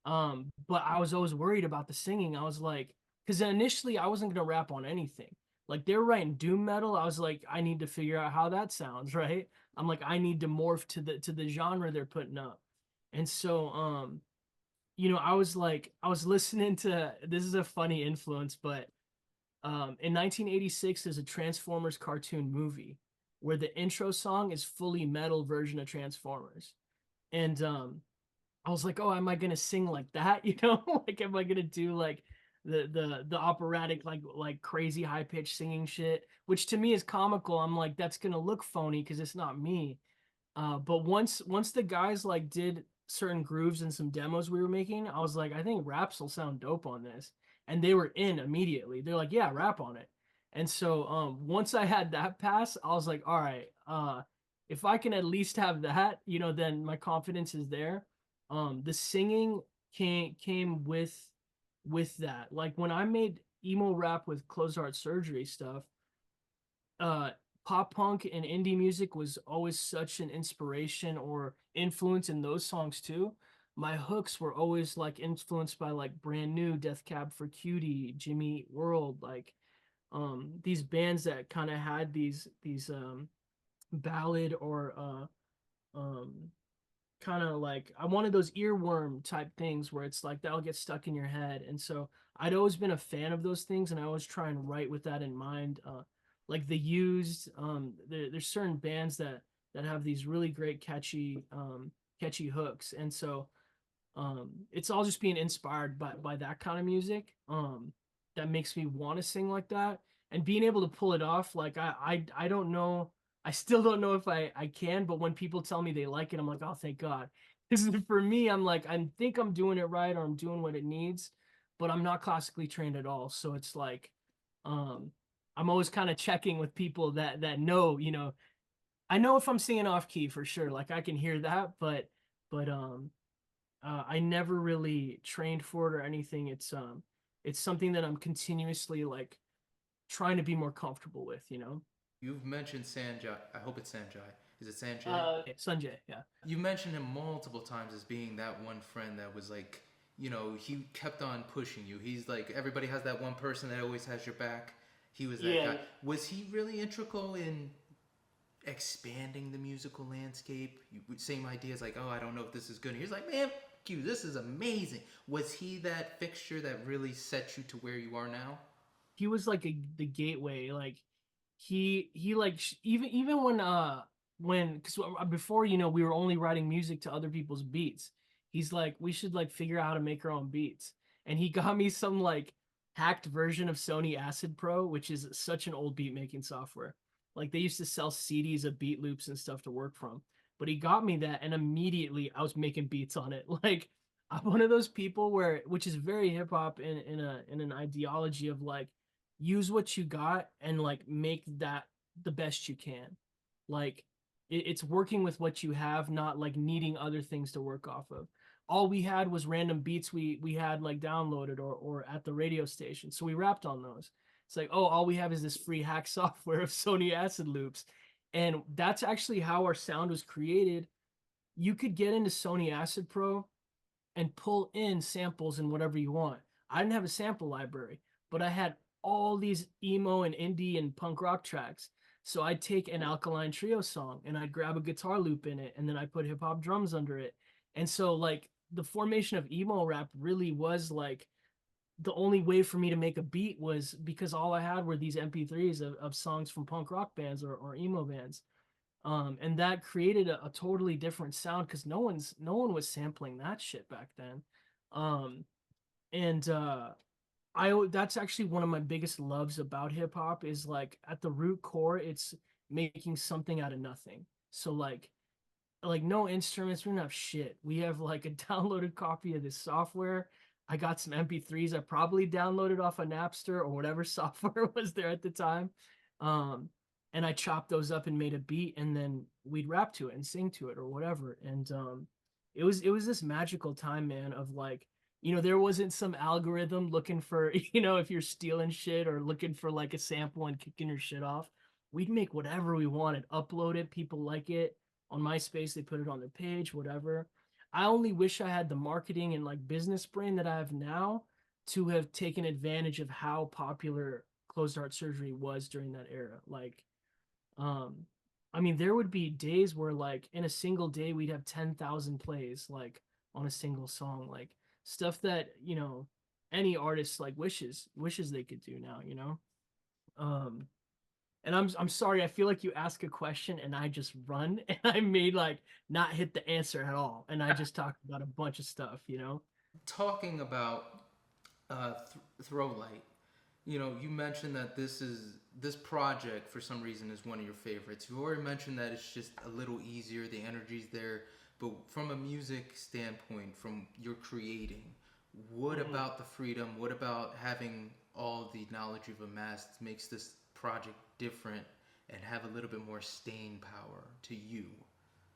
But I was always worried about the singing. I was like, because initially I wasn't gonna rap on anything. Like they're writing doom metal. I was like, I need to figure out how that sounds, right? I'm like, I need to morph to the genre they're putting up. And so I was like, I was listening to this is a funny influence, but in 1986, there's a Transformers cartoon movie where the intro song is fully metal version of Transformers. And I was like, oh, am I gonna sing like that? Like, am I gonna do like the operatic like crazy high pitched singing shit, which to me is comical. I'm like, that's gonna look phony because it's not me. But once the guys like did certain grooves and some demos we were making, I was like, I think raps will sound dope on this, and they were in immediately. They're like, yeah, rap on it. And so once I had that pass, I was like, all right, if I can at least have that, then my confidence is there. The singing came with that. Like when I made emo rap with closed heart surgery stuff, uh pop punk and indie music was always such an inspiration or influence in those songs too. My hooks were always like influenced by like Brand New, Death Cab for Cutie, Jimmy Eat World, like these bands that kind of had these ballad or um kind of like I wanted those earworm type things where it's like that'll get stuck in your head. And so I'd always been a fan of those things, and I always try and write with that in mind. Like The Used, there's certain bands that have these really great catchy hooks, and so it's all just being inspired by that kind of music that makes me want to sing like that, and being able to pull it off. Like I don't know, I still don't know if I can, but when people tell me they like it, I'm like, oh, thank God. Because for me, I'm like, I think I'm doing it right or I'm doing what it needs. but I'm not classically trained at all. So it's like, um, I'm always kind of checking with people that know, you know, I know if I'm singing off key for sure, like I can hear that, but I never really trained for it or anything. It's something that I'm continuously like trying to be more comfortable with, you know. You've mentioned Sanjay. I hope it's Sanjay. Is it Sanjay? Sanjay, yeah. You mentioned him multiple times as being that one friend that was like, you know, he kept on pushing you. He's like, everybody has that one person that always has your back. He was that guy. Was he really integral in expanding the musical landscape? Same ideas like, oh, I don't know if this is good. He's like, man, you, this is amazing. Was he that fixture that really set you to where you are now? He was like the gateway. Like he like even when because before, you know, we were only writing music to other people's beats. He's like, we should like figure out how to make our own beats, and he got me some like hacked version of Sony Acid Pro, which is such an old beat making software. Like they used to sell CDs of beat loops and stuff to work from, but he got me that, and immediately I was making beats on it. Like I'm one of those people where, which is very hip hop in an ideology of like, use what you got and like make that the best you can. Like it's working with what you have, not like needing other things to work off of. All we had was random beats we had like downloaded or at the radio station, so we rapped on those. It's like, oh, all we have is this free hack software of Sony Acid loops, and that's actually how our sound was created. You could get into Sony Acid Pro and pull in samples and whatever you want. I didn't have a sample library, but I had all these emo and indie and punk rock tracks. So I'd take an Alkaline Trio song and I'd grab a guitar loop in it, and then I put hip hop drums under it. And so like the formation of emo rap really was like the only way for me to make a beat was because all I had were these MP3s of songs from punk rock bands or emo bands. And that created a totally different sound because no one was sampling that shit back then. Um, and I that's actually one of my biggest loves about hip hop is like at the root core, it's making something out of nothing. So like no instruments, we don't have shit. We have like a downloaded copy of this software. I got some MP3s I probably downloaded off of Napster or whatever software was there at the time. Um, and I chopped those up and made a beat, and then we'd rap to it and sing to it or whatever. And it was this magical time, man, of like, you know, there wasn't some algorithm looking for, you know, if you're stealing shit or looking for like a sample and kicking your shit off. We'd make whatever we wanted, upload it, people like it. On MySpace, they put it on their page, whatever. I only wish I had the marketing and like business brain that I have now to have taken advantage of how popular closed heart surgery was during that era. Like, um, I mean, there would be days where like in a single day we'd have 10,000 plays like on a single song, like stuff that, you know, any artist like wishes they could do now, you know. Um, and I'm sorry, I feel like you ask a question and I just run and I may like not hit the answer at all, and I just talked about a bunch of stuff, you know. Talking about ThrowLight, you know, you mentioned that this project for some reason is one of your favorites. You already mentioned that it's just a little easier, the energy's there, but from a music standpoint, from your creating, what about the freedom? What about having all the knowledge you've amassed makes this project different and have a little bit more staying power to you?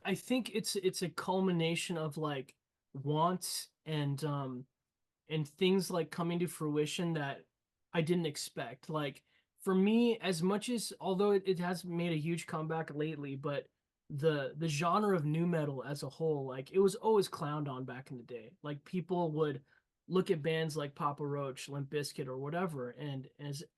I think it's a culmination of like wants and things like coming to fruition that I didn't expect. Like for me, as much as although it has made a huge comeback lately, but the genre of new metal as a whole, like it was always clowned on back in the day. Like people would look at bands like Papa Roach, Limp Bizkit, or whatever, and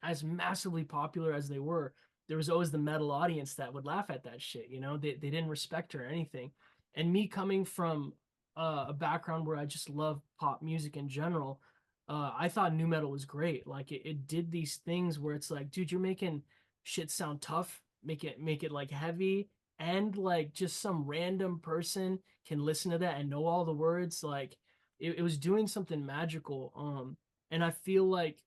as massively popular as they were, there was always the metal audience that would laugh at that shit. You know, they didn't respect her or anything. And me coming from a background where I just love pop music in general, I thought new metal was great. Like it did these things where it's like, dude, you're making shit sound tough, make it like heavy, and like just some random person can listen to that and know all the words. Like it was doing something magical. And I feel like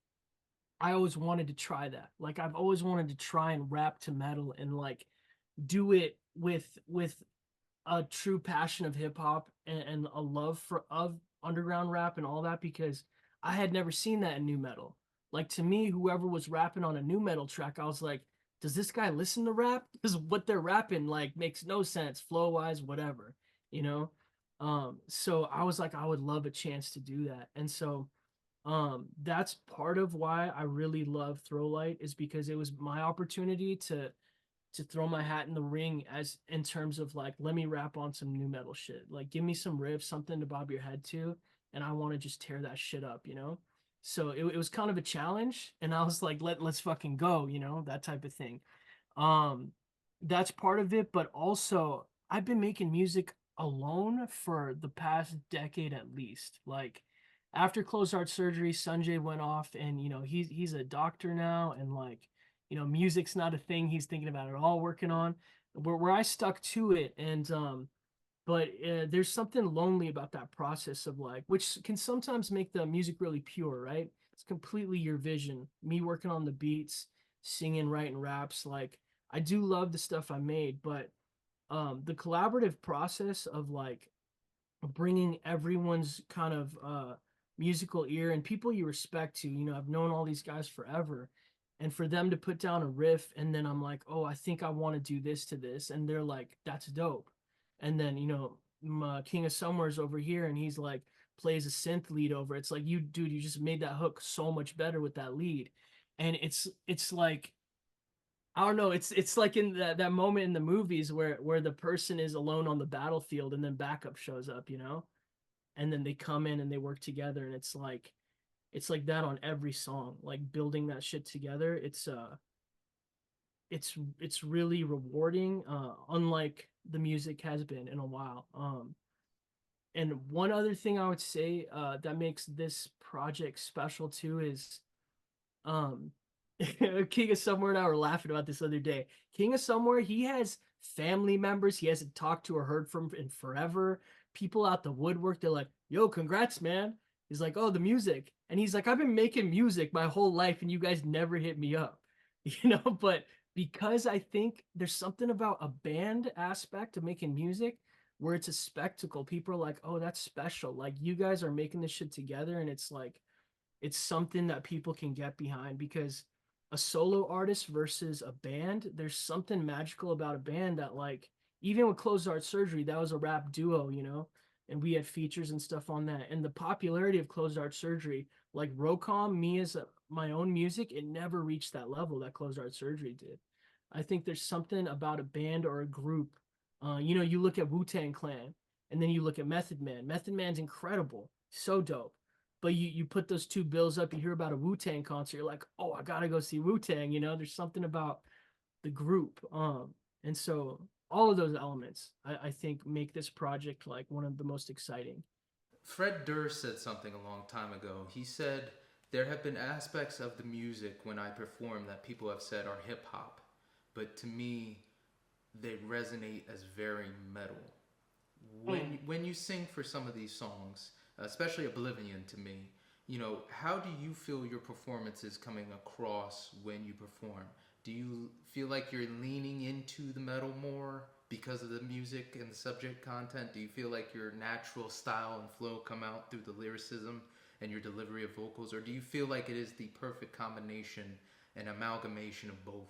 I always wanted to try that. Like I've always wanted to try and rap to metal and like do it with a true passion of hip hop and a love for of underground rap and all that, because I had never seen that in new metal. Like to me, whoever was rapping on a new metal track, I was like, does this guy listen to rap? Because what they're rapping like makes no sense, flow wise, whatever, you know. So I was like, I would love a chance to do that, and so that's part of why I really love ThrowLight is because it was my opportunity to throw my hat in the ring as in terms of like let me rap on some new metal shit. Like give me some riffs, something to bob your head to, and I want to just tear that shit up, you know? So it was kind of a challenge and I was like let's fucking go, you know, that type of thing. Um that's part of it, but also I've been making music alone for the past decade at least. Like after closed heart surgery, Sanjay went off and you know he's a doctor now and like you know music's not a thing he's thinking about at all working on where I stuck to it and but there's something lonely about that process of like which can sometimes make the music really pure, right? It's completely your vision, me working on the beats, singing, writing raps. Like I do love the stuff I made, but the collaborative process of like bringing everyone's kind of musical ear and people you respect to, you know, I've known all these guys forever, and for them to put down a riff and then I'm like, oh, I think I want to do this to this, and they're like, that's dope. And then you know King of Somewhere's over here and he's like plays a synth lead over. It's like, you dude, you just made that hook so much better with that lead. And it's like I don't know. It's like in that moment in the movies where the person is alone on the battlefield and then backup shows up, you know, and then they come in and they work together, and it's like that on every song. Like building that shit together, it's really rewarding, unlike the music has been in a while. And one other thing I would say that makes this project special too is um, King of Somewhere and I were laughing about this other day. King of Somewhere, he has family members he hasn't talked to or heard from in forever. People out the woodwork, they're like, "Yo, congrats, man." He's like, "Oh, the music," and he's like, "I've been making music my whole life, and you guys never hit me up," you know. But because I think there's something about a band aspect of making music where it's a spectacle, people are like, "Oh, that's special." Like you guys are making this shit together, and it's like it's something that people can get behind because a solo artist versus a band, there's something magical about a band that like even with closed heart surgery, that was a rap duo, you know, and we had features and stuff on that. And the popularity of closed heart surgery, like Rocom, me as my own music, it never reached that level that closed heart surgery did. I think there's something about a band or a group. You know, you look at Wu-Tang Clan and then you look at Method Man. Method Man's incredible, so dope, but you put those two bills up, you hear about a Wu-Tang concert, you're like, oh, I gotta go see Wu-Tang, you know, there's something about the group. And so all of those elements I think make this project like one of the most exciting. Fred Durst said something a long time ago. He said, there have been aspects of the music when I perform that people have said are hip hop, but to me, they resonate as very metal. Mm. When you sing for some of these songs, especially Oblivion to me, you know, how do you feel your performance is coming across when you perform? Do you feel like you're leaning into the metal more because of the music and the subject content? Do you feel like your natural style and flow come out through the lyricism and your delivery of vocals, or do you feel like it is the perfect combination and amalgamation of both?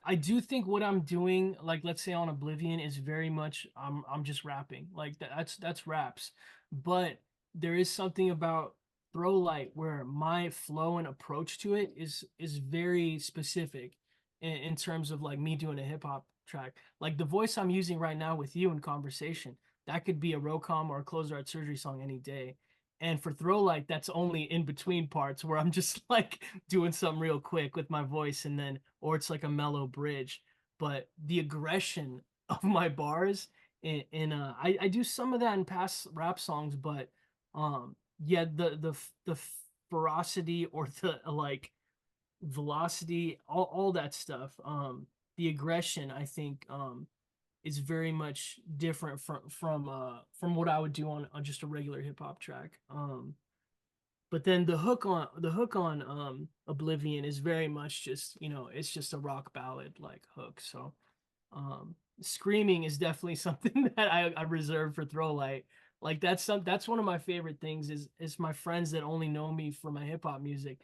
I do think what I'm doing, like let's say on Oblivion, is very much I'm just rapping. Like that's raps. But there is something about ThrowLight where my flow and approach to it is very specific in terms of like me doing a hip hop track. Like the voice I'm using right now with you in conversation, that could be a Rocom or a closed art surgery song any day. And for ThrowLight, that's only in between parts where I'm just like doing something real quick with my voice and then or it's like a mellow bridge. But the aggression of my bars I do some of that in past rap songs, but yeah, the ferocity or the like velocity, all that stuff, the aggression, I think is very much different from what I would do on just a regular hip hop track. But then the hook on Oblivion is very much just, you know, it's just a rock ballad like hook. So screaming is definitely something that I reserve for ThrowLight. Like that's one of my favorite things is my friends that only know me for my hip hop music,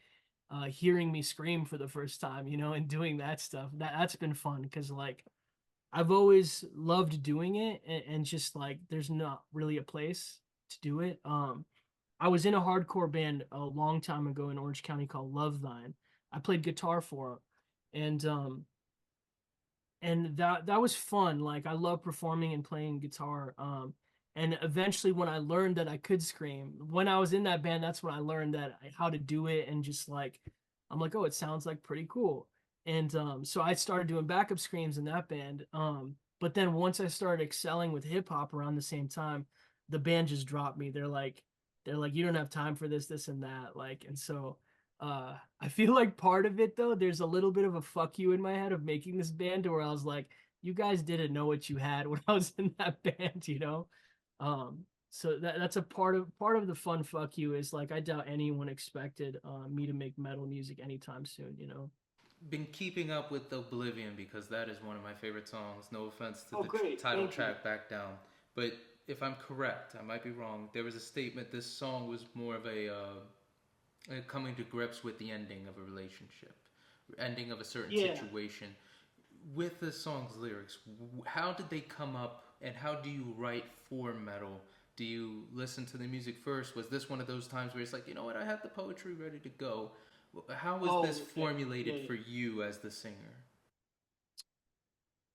hearing me scream for the first time, you know, and doing that stuff. That's been fun because like I've always loved doing it, and just like there's not really a place to do it. I was in a hardcore band a long time ago in Orange County called Love Thine. I played guitar for it, and that was fun. Like I love performing and playing guitar. And eventually, when I learned that I could scream, when I was in that band, that's when I learned that how to do it, and just like I'm like, oh, it sounds like pretty cool. And so I started doing backup screams in that band. But then once I started excelling with hip hop around the same time, the band just dropped me. They're like, you don't have time for this, and that. Like, and so I feel like part of it though, there's a little bit of a fuck you in my head of making this band to where I was like, you guys didn't know what you had when I was in that band, you know? So that's a part of the fun fuck you is like I doubt anyone expected me to make metal music anytime soon, you know? Been keeping up with Oblivion because that is one of my favorite songs. No offense to Oh, the great. title Thank you. track Back Down, but if I'm correct, I might be wrong. There was a statement this song was more of a coming to grips with the ending of a relationship, ending of a certain Yeah. situation. With the song's lyrics, how did they come up, and how do you write for metal? Do you listen to the music first? Was this one of those times where it's like, you know what, I had the poetry ready to go? How was this Oh, okay. Yeah, formulated yeah. for you as the singer?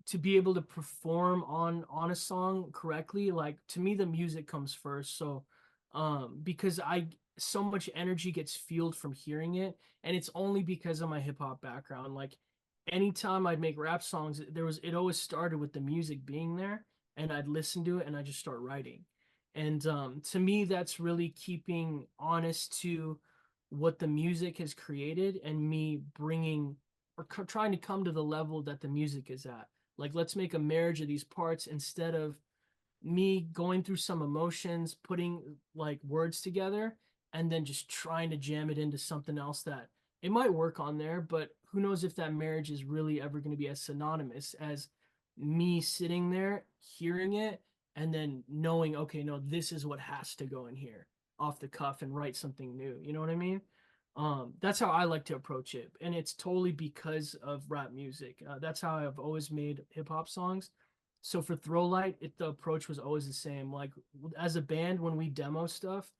To be able to perform on a song correctly, like to me the music comes first. So because I so much energy gets fueled from hearing it, and it's only because of my hip hop background. Like anytime I'd make rap songs, it always started with the music being there, and I'd listen to it and I just start writing. And to me that's really keeping honest to what the music has created, and me bringing or trying to come to the level that the music is at. Like, let's make a marriage of these parts instead of me going through some emotions, putting like words together, and then just trying to jam it into something else that it might work on there, but who knows if that marriage is really ever going to be as synonymous as me sitting there, hearing it, and then knowing, okay, no, this is what has to go in here off the cuff and write something new. You know what I mean? That's how I like to approach it, and it's totally because of rap music. That's how I've always made hip hop songs. So for ThrowLight, the approach was always the same. Like as a band, when we demo stuff,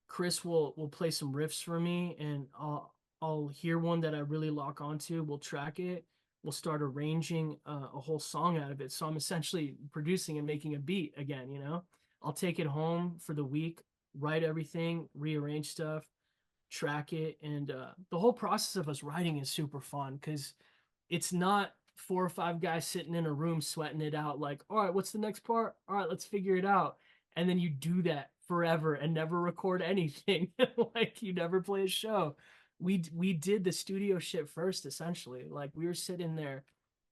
Chris will play some riffs for me, and I'll hear one that I really lock onto. We'll track it. We'll start arranging a whole song out of it. So I'm essentially producing and making a beat again. You know, I'll take it home for the week, write everything, rearrange stuff, track it, and the whole process of us writing is super fun because it's not four or five guys sitting in a room sweating it out like, all right, what's the next part, all right, let's figure it out, and then you do that forever and never record anything. Like you never play a show. We did the studio shit first, essentially. Like we were sitting there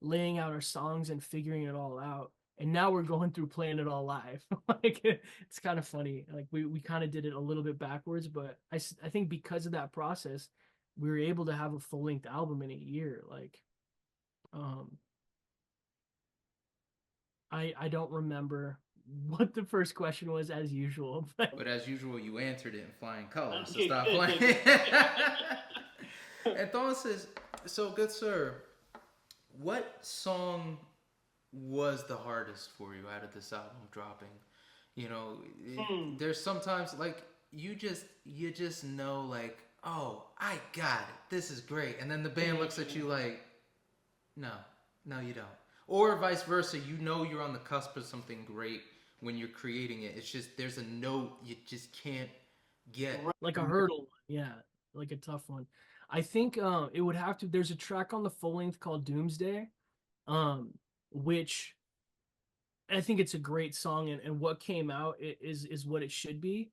laying out our songs and figuring it all out, and now we're going through playing it all live. Like it's kind of funny. Like we kind of did it a little bit backwards, but I think because of that process we were able to have a full-length album in a year. Like um I don't remember what the first question was as usual, but But as usual, you answered it in flying colors, so okay, stop good, playing. good, good. Entonces, so good sir, what song was the hardest for you out of this album dropping? You know, Hmm. there's sometimes like you just know like, oh, I got it. This is great, and then the band looks at you like, no, no, you don't. Or vice versa, you know you're on the cusp of something great when you're creating it. It's just there's a note you just can't get. Like a hurdle, yeah, like a tough one. I think it would have to. There's a track on the full length called Doomsday, um, which I think it's a great song, and what came out is what it should be.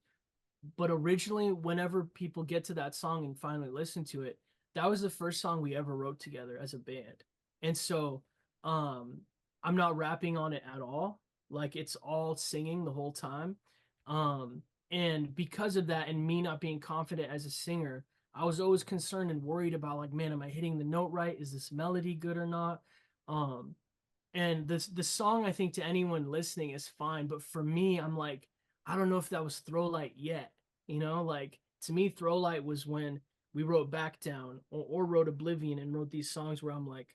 But originally, whenever people get to that song and finally listen to it, that was the first song we ever wrote together as a band. And so um I'm not rapping on it at all. Like it's all singing the whole time. Um and because of that, and me not being confident as a singer, I was always concerned and worried about like, man, am I hitting the note right? Is this melody good or not? And the song, I think, to anyone listening is fine, but for me, I'm like, I don't know if that was ThrowLight yet. You know, like to me, ThrowLight was when we wrote Back Down or wrote Oblivion and wrote these songs where I'm like,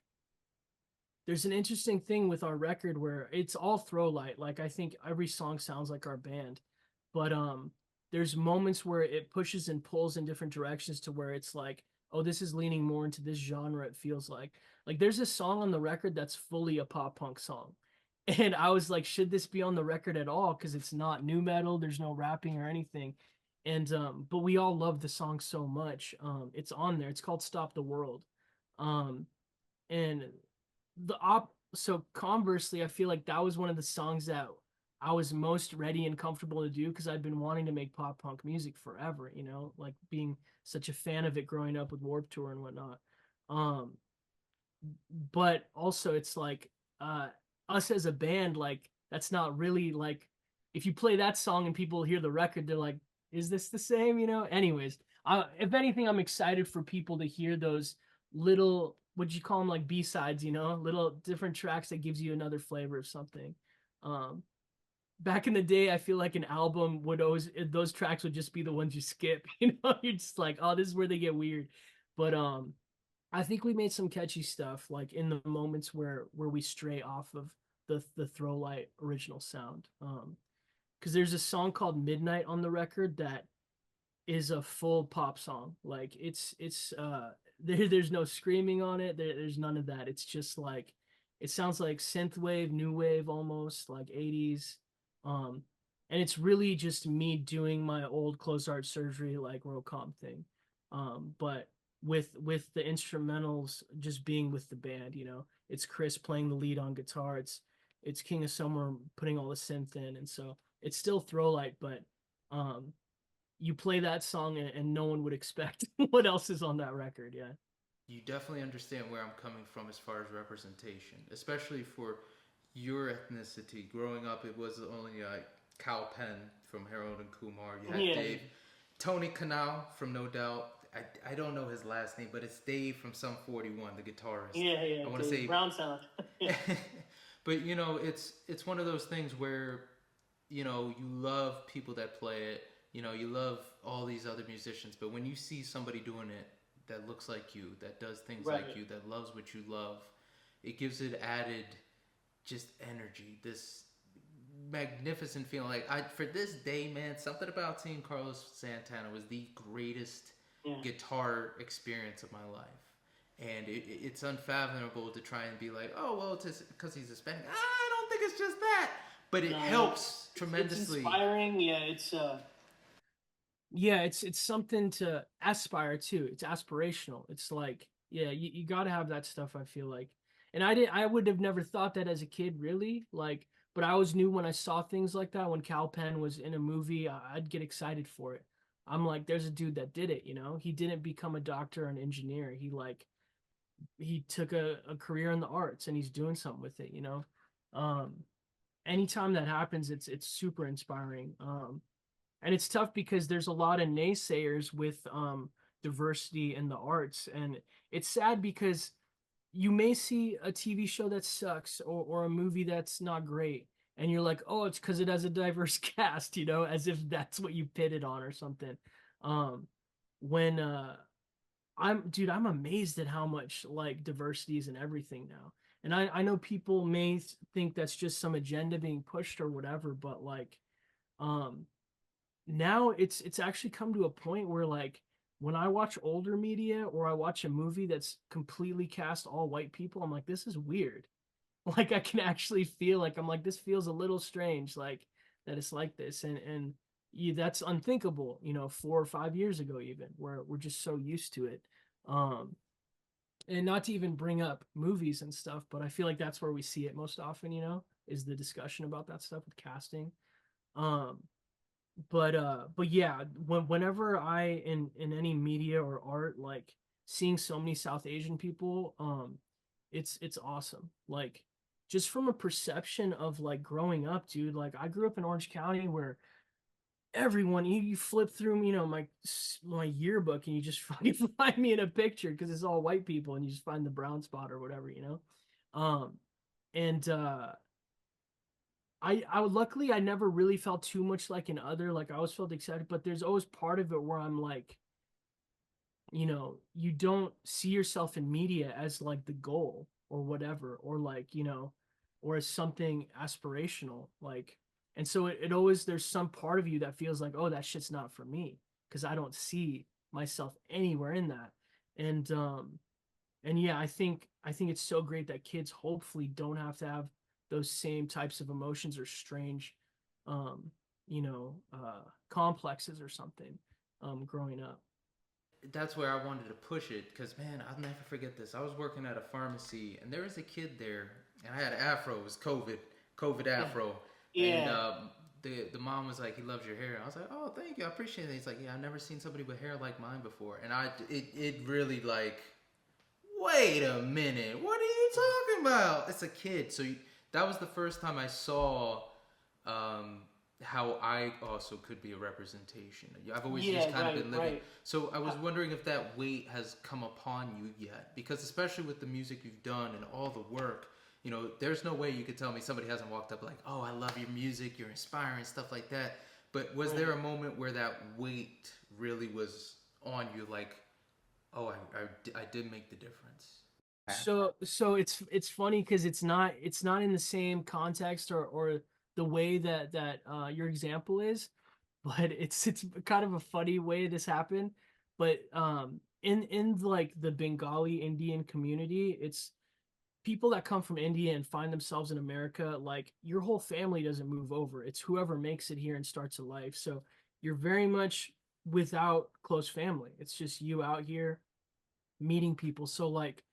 there's an interesting thing with our record where it's all ThrowLight. Like I think every song sounds like our band, but there's moments where it pushes and pulls in different directions to where it's like, oh, this is leaning more into this genre. It feels like there's a song on the record that's fully a pop punk song, and I was like, should this be on the record at all? Because it's not new metal. There's no rapping or anything, and but we all love the song so much. It's on there. It's called Stop the World. Um, and the op so conversely, I feel like that was one of the songs that I was most ready and comfortable to do because I'd been wanting to make pop punk music forever, you know, like being such a fan of it growing up with Warped Tour and whatnot. Um, but also it's like uh us as a band, like that's not really like if you play that song and people hear the record, they're like, is this the same? You know? Anyways, if anything, I'm excited for people to hear those little what you call them like B-sides, you know, little different tracks that gives you another flavor of something. Um Back in the day, I feel like an album would always those tracks would just be the ones you skip, you know, you're just like, oh, this is where they get weird. But I think we made some catchy stuff like in the moments where we stray off of the Throwlight original sound. Because there's a song called Midnight on the record that is a full pop song. Like it's there's no screaming on it. There's none of that. It's just like it sounds like synth wave, new wave almost, like 80s. Um and it's really just me doing my old closed art surgery like Rocom thing. But with the instrumentals just being with the band, you know. It's Chris playing the lead on guitar. It's King of Summer putting all the synth in, and so it's still Throwlight, but um you play that song and no one would expect what else is on that record. Yeah. You definitely understand where I'm coming from as far as representation, especially for your ethnicity. Growing up, it was only Cal Penn from Harold and Kumar. You had Yeah. Dave, Tony Kanal from No Doubt. I don't know his last name, but it's Dave from Sum 41, the guitarist. Yeah, yeah. I want to say Brown sound. but you know, it's one of those things where you know you love people that play it. You know, you love all these other musicians, but when you see somebody doing it that looks like you, that does things Right. like you, that loves what you love, it gives it added just energy. This magnificent feeling. Like for this day, man, something about seeing Carlos Santana was the greatest Yeah. guitar experience of my life. And it's unfathomable to try and be like, oh well, it's because he's Hispanic. I don't think it's just that, but it No, helps tremendously. It's inspiring. Yeah, it's something to aspire to. It's aspirational. It's like, yeah, you got to have that stuff, I feel like. And I would have never thought that as a kid, really. Like, but I always knew when I saw things like that, when Cal Penn was in a movie, I'd get excited for it. I'm like, there's a dude that did it, you know? He didn't become a doctor or an engineer. He took a career in the arts and he's doing something with it, you know? Um, Anytime that happens, it's super inspiring. And it's tough because there's a lot of naysayers with diversity in the arts, and it's sad because you may see a TV show that sucks or a movie that's not great, and you're like, oh, it's because it has a diverse cast, you know, as if that's what you pitted on or something. Um, when I'm amazed at how much like diversity is in everything now. And I know people may think that's just some agenda being pushed or whatever, but like um now it's actually come to a point where like when I watch older media or I watch a movie that's completely cast all white people, I'm like, this is weird. Like I can actually feel like I'm like, this feels a little strange, like that it's like this. And that's unthinkable, you know, 4 or 5 years ago, even where we're just so used to it. Um, and not to even bring up movies and stuff, but I feel like that's where we see it most often, you know, is the discussion about that stuff with casting. Um, but yeah, whenever I in any media or art, like seeing so many South Asian people, it's awesome. Like just from a perception of like growing up, dude. Like I grew up in Orange County where everyone you flip through, you know, my yearbook and you just fucking find me in a picture because it's all white people and you just find the brown spot or whatever, you know. And I luckily I never really felt too much like an other. Like I always felt excited, but there's always part of it where I'm like, you don't see yourself in media as like the goal or whatever, or like, or as something aspirational. Like, and so it always, there's some part of you that feels like, oh, that shit's not for me because I don't see myself anywhere in that. And yeah, I think it's so great that kids hopefully don't have to have those same types of emotions or strange, um, complexes or something, growing up. That's where I wanted to push it because man, I'll never forget this. I was working at a pharmacy and there was a kid there, and I had an afro. It was COVID Yeah. afro, and Yeah. the mom was like, "He loves your hair." I was like, "Oh, thank you, I appreciate it." He's like, "Yeah, I've never seen somebody with hair like mine before," and it really like, wait a minute, what are you talking about? It's a kid, so that was the first time I saw um, how I also could be a representation. I've always just Yeah, kind of right, been living. right. So I was Uh, wondering if that weight has come upon you yet, because especially with the music you've done and all the work, there's no way you could tell me somebody hasn't walked up like, "Oh, I love your music, you're inspiring," stuff like that. But was there right. a moment where that weight really was on you, like, "Oh, I did make the difference"? So it's funny because it's not in the same context or the way that your example is, but it's kind of a funny way this happened. But in like the Bengali Indian community, it's people that come from India and find themselves in America. Like your whole family doesn't move over. It's whoever makes it here and starts a life. So you're very much without close family. It's just you out here meeting people. So like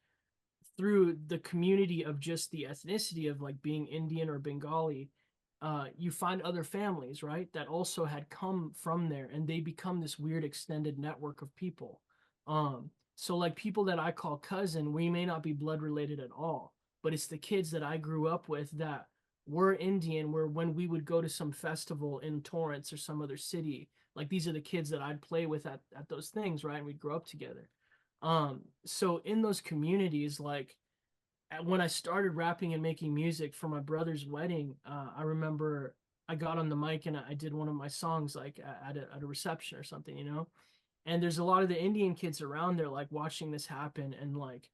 through the community of just the ethnicity of like being Indian or Bengali, you find other families, right, that also had come from there, and they become this weird extended network of people. So like people that I call cousin, we may not be blood related at all, but it's the kids that I grew up with that were Indian, where when we would go to some festival in Torrance or some other city, like these are the kids that I'd play with at those things, right? And we'd grow up together. So in those communities, like when I started rapping and making music for my brother's wedding, I remember I got on the mic and I did one of my songs like at a reception or something, And there's a lot of the Indian kids around there like watching this happen, and like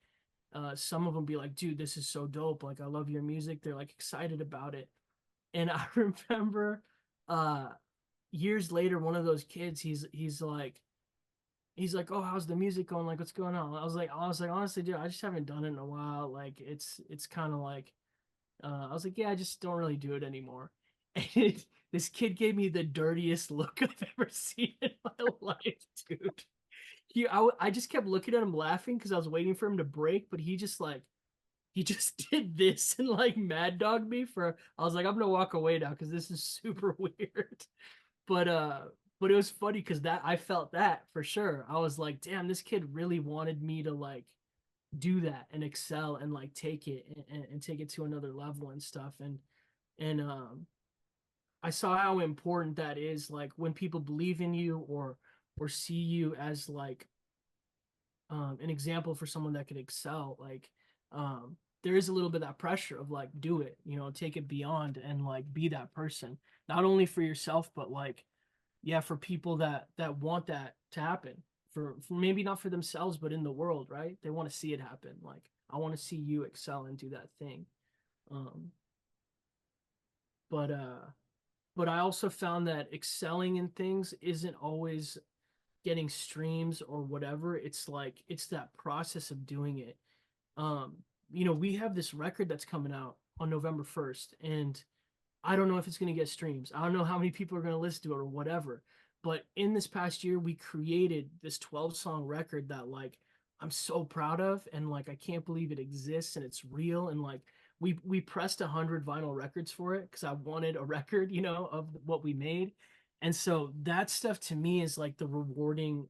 some of them be like, "Dude, this is so dope! Like, I love your music." They're like excited about it, and I remember uh, years later, one of those kids, he's like, "Oh, how's the music going? Like, what's going on?" I was like, honestly, dude, I just haven't done it in a while. Like, it's kind of like, I was like, yeah, I just don't really do it anymore. And this kid gave me the dirtiest look I've ever seen in my life, dude. I just kept looking at him laughing because I was waiting for him to break, but he just did this and like mad dogged me for. I was like, I'm gonna walk away now because this is super weird. But uh, but it was funny because that I felt that for sure. I was like, damn, this kid really wanted me to like do that and excel and like take it and take it to another level and stuff. And I saw how important that is. Like when people believe in you or see you as like an example for someone that could excel. Like there is a little bit of that pressure of like do it, take it beyond and like be that person, not only for yourself but like yeah, for people that want that to happen, for maybe not for themselves but in the world, right? They want to see it happen. Like I want to see you excel and do that thing. um but uh but I also found that excelling in things isn't always getting streams or whatever. It's like it's that process of doing it. um we have this record that's coming out on November 1st, and I don't know if it's going to get streams. I don't know how many people are going to listen to it or whatever. But in this past year, we created this 12-song record that like I'm so proud of, and like I can't believe it exists and it's real. And like we pressed 100 vinyl records for it because I wanted a record, of what we made. And so that stuff to me is like the rewarding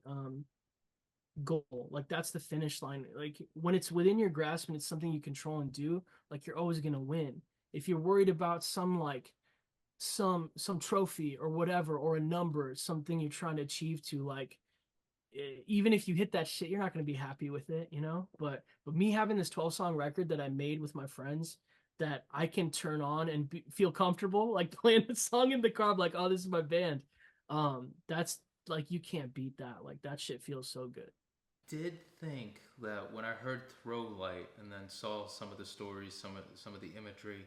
goal. Like that's the finish line. Like when it's within your grasp and it's something you control and do, like you're always gonna win. If you're worried about some trophy or whatever or a number, something you're trying to achieve to like even if you hit that shit, you're not gonna be happy with it. But me having this 12-song record that I made with my friends, that I can turn on and feel comfortable like playing the song in the car. I'm like, oh, this is my band. That's like you can't beat that. Like that shit feels so good. Did think that when I heard ThrowLight and then saw some of the stories, some of the imagery,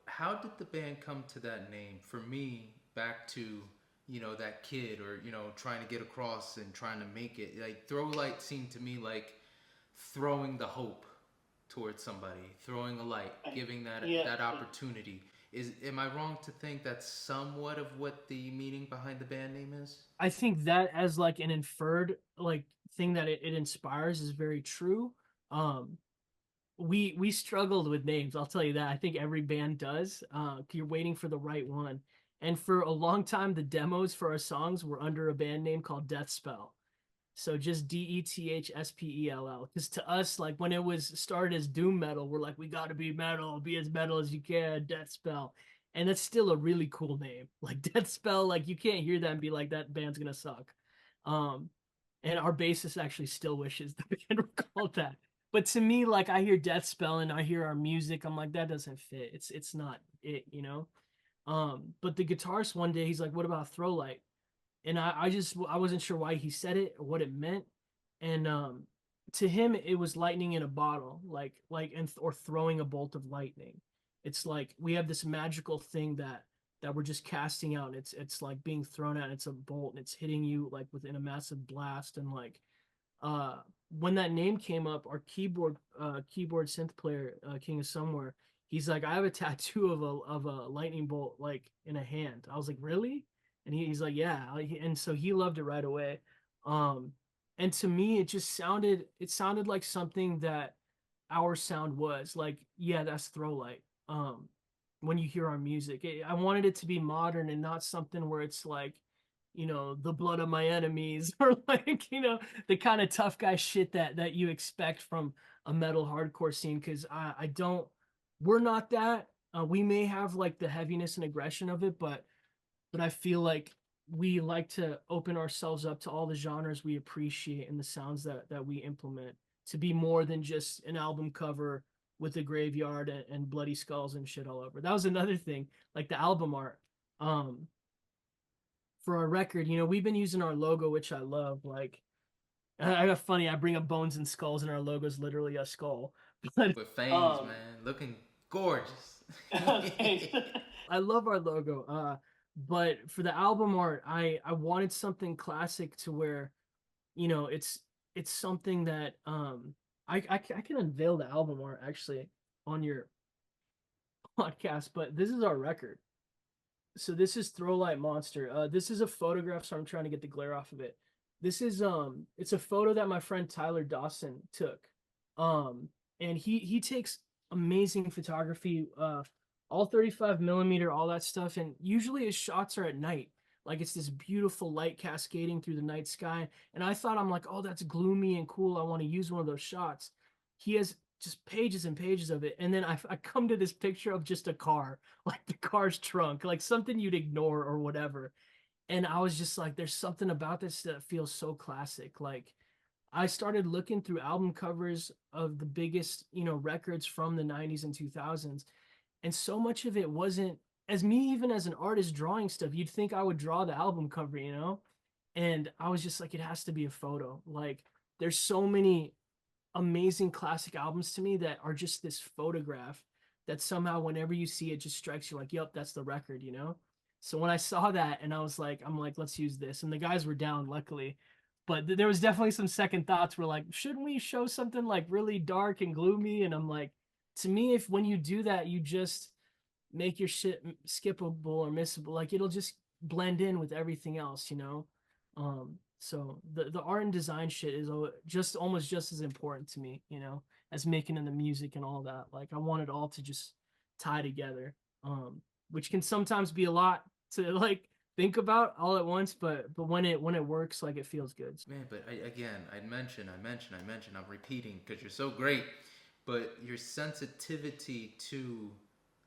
how did the band come to that name? For me, back to that kid, or trying to get across and trying to make it. Like ThrowLight seemed to me like throwing the hope towards somebody, throwing a light, giving Yeah, that opportunity. Am I wrong to think that's somewhat of what the meaning behind the band name is? I think that as like an inferred like thing that it inspires is very true. Um, we struggled with names, I'll tell you that. I think every band does. You're waiting for the right one. And for a long time, the demos for our songs were under a band name called Death Spell. So just DETHSPELL. Because to us, like when it was started as doom metal, we're like, we got to be metal, be as metal as you can, Death Spell. And that's still a really cool name. Like Death Spell, like you can't hear that and be like, that band's gonna suck. Um, and our bassist actually still wishes the band were called that. But to me, like I hear Death Spell and I hear our music, I'm like, that doesn't fit. It's not it, you know? But the guitarist one day, he's like, what about ThrowLight? And I wasn't sure why he said it or what it meant. And to him it was lightning in a bottle, or throwing a bolt of lightning. It's like we have this magical thing that we're just casting out. It's like being thrown out. It's a bolt and it's hitting you like within a massive blast. And like uh when that name came up, our keyboard synth player, King of Somewhere, he's like, I have a tattoo of a lightning bolt like in a hand. I was like, really? And he's like, yeah. And so he loved it right away. um and to me it sounded like something that our sound was like, yeah, that's ThrowLight. When you hear our music, I wanted it to be modern and not something where it's like, the blood of my enemies or like, the kind of tough guy shit that you expect from a metal hardcore scene. Because I don't, we're not that. We may have like the heaviness and aggression of it, but I feel like we like to open ourselves up to all the genres we appreciate and the sounds that we implement, to be more than just an album cover with a graveyard and bloody skulls and shit all over. That was another thing, like the album art. Um, for our record, we've been using our logo, which I love. Like, I got funny. I bring up bones and skulls, and our logo is literally a skull. But With fangs, um, man, looking gorgeous. thanks. I love our logo. But for the album art, I wanted something classic to where, it's something that I can unveil the album art actually on your podcast. But this is our record. So this is ThrowLight Monster. This is a photograph, so I'm trying to get the glare off of it. This is it's a photo that my friend Tyler Dawson took. Um, and he takes amazing photography, all 35 millimeter, all that stuff. And usually his shots are at night. Like it's this beautiful light cascading through the night sky. And I thought, I'm like, oh, that's gloomy and cool. I want to use one of those shots. He has just pages and pages of it. And then I come to this picture of just a car, like the car's trunk, like something you'd ignore or whatever. And I was just like, there's something about this that feels so classic. Like I started looking through album covers of the biggest, records from the 90s and 2000s. And so much of it wasn't, as me, even as an artist drawing stuff, you'd think I would draw the album cover. And I was just like, it has to be a photo. Like there's so many amazing classic albums to me that are just this photograph that somehow whenever you see it just strikes you like, yep, that's the record. So when I saw that and I'm like, let's use this. And the guys were down, luckily. But there was definitely some second thoughts where like, shouldn't we show something like really dark and gloomy? And I'm like, to me, if when you do that, you just make your shit skippable or missable, like it'll just blend in with everything else. So the art and design shit is just almost just as important to me, as making in the music and all that. Like I want it all to just tie together, which can sometimes be a lot to like think about all at once, but when it works, like it feels good. Man, but again, I'm repeating because you're so great, but your sensitivity to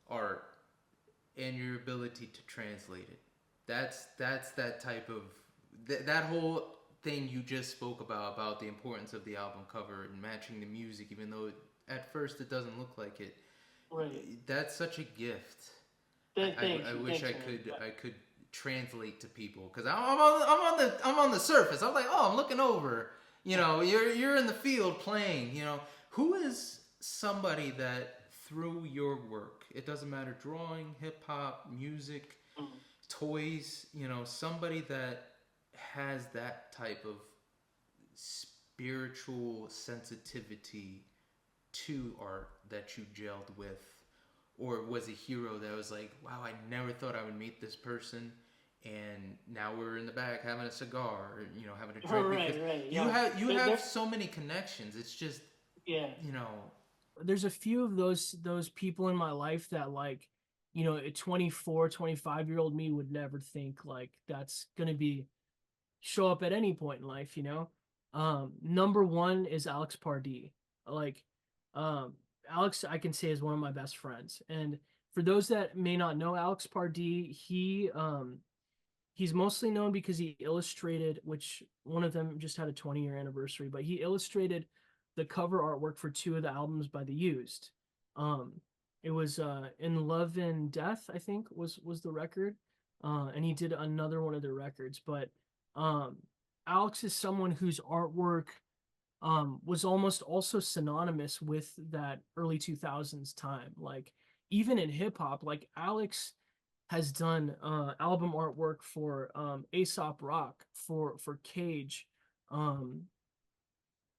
art and your ability to translate it. That's that type of that whole thing you just spoke about the importance of the album cover and matching the music, even though at first it doesn't look like it. Right. That's such a gift. Thank I you, wish thanks, man. I could translate to people because I'm on the surface. I'm like, oh, I'm looking over. You know, you're in the field playing. You know, who is somebody that through your work, it doesn't matter, drawing, hip hop, music, Mm. toys. You know, somebody that has that type of spiritual sensitivity to art that you gelled with, or was a hero that was like, wow, I never thought I would meet this person, and now we're in the back having a cigar, or, you know, having a drink, because Right, yeah. you have There, so many connections. It's just, yeah. you know, There's a few of those people in my life that like, you know, a 24, 25-year-old me would never think like that's gonna be show up at any point in life, you know. Number one is Alex Pardee. Like, um, Alex, I can say is one of my best friends. And for those that may not know Alex Pardee, he's mostly known because he illustrated, which one of them just had a 20-year anniversary, but he illustrated the cover artwork for two of the albums by The Used. Um, it was In Love and Death, I think, was the record. And he did another one of their records. But um, Alex is someone whose artwork was almost also synonymous with that early 2000s time. Like even in hip hop, like Alex has done album artwork for Aesop Rock, for Cage, um,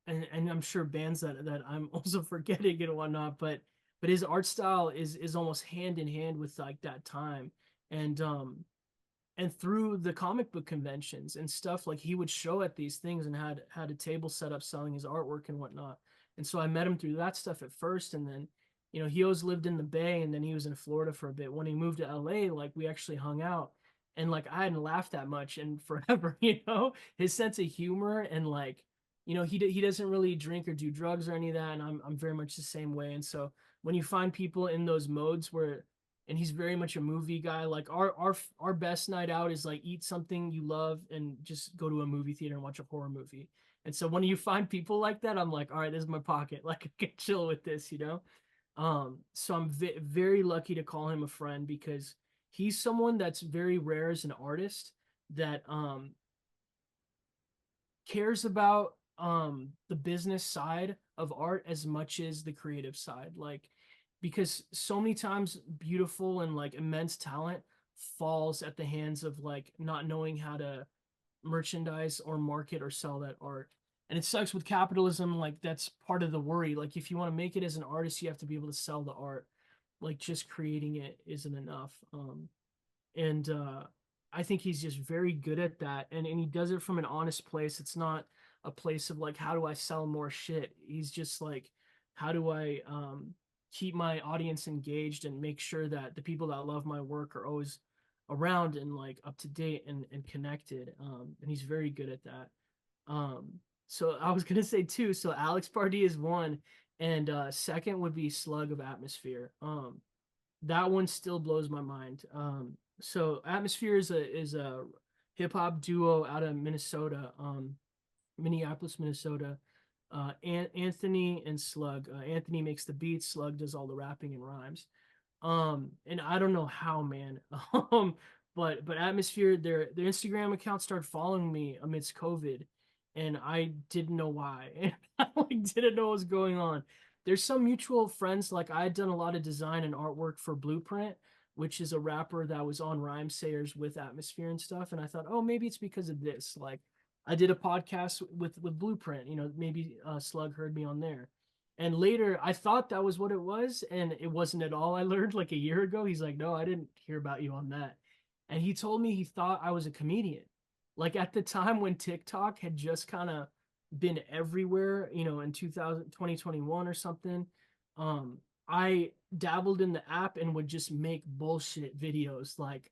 and I'm sure bands that I'm also forgetting and whatnot. But his art style is almost hand in hand with like that time, and and through the comic book conventions and stuff, like he would show at these things and had a table set up selling his artwork and whatnot. And so I met him through that stuff at first, and then you know he always lived in the Bay, and then he was in Florida for a bit. When he moved to LA, like we actually hung out, and like I hadn't laughed that much in forever. You know, his sense of humor and like you know he doesn't really drink or do drugs or any of that, and I'm very much the same way. And so when you find people in those modes where and he's very much a movie guy. Like our best night out is like eat something you love and just go to a movie theater and watch a horror movie. And so when you find people like that, I'm like, all right, this is my pocket. Like I can chill with this, you know. So I'm very lucky to call him a friend because he's someone that's very rare as an artist that cares about the business side of art as much as the creative side. Like because so many times beautiful and like immense talent falls at the hands of like not knowing how to merchandise or market or sell that art. And it sucks with capitalism, like that's part of the worry. Like if you want to make it as an artist, you have to be able to sell the art. Like just creating it isn't enough. And I think he's just very good at that, and he does it from an honest place. It's not a place of like how do I sell more shit. He's just like how do I keep my audience engaged and make sure that the people that love my work are always around and like up to date and connected. And he's very good at that. Um, so I was gonna say too. So Alex Pardee is one, and second would be Slug of Atmosphere. That one still blows my mind. So Atmosphere is a hip hop duo out of Minnesota, Minneapolis, Minnesota. Anthony and Slug. Anthony makes the beats. Slug does all the rapping and rhymes. And I don't know how, man. Um, but Atmosphere, their Instagram account started following me amidst COVID, and I didn't know why. And I like didn't know what was going on. There's some mutual friends. Like I had done a lot of design and artwork for Blueprint, which is a rapper that was on Rhyme Sayers with Atmosphere and stuff. And I thought, oh, maybe it's because of this. Like I did a podcast with Blueprint. You know, maybe Slug heard me on there. And later, I thought that was what it was, and it wasn't at all. I learned like a year ago. He's like, "No, I didn't hear about you on that." And he told me he thought I was a comedian. Like at the time when TikTok had just kind of been everywhere, you know, in 2021 or something. Um, I dabbled in the app and would just make bullshit videos. Like,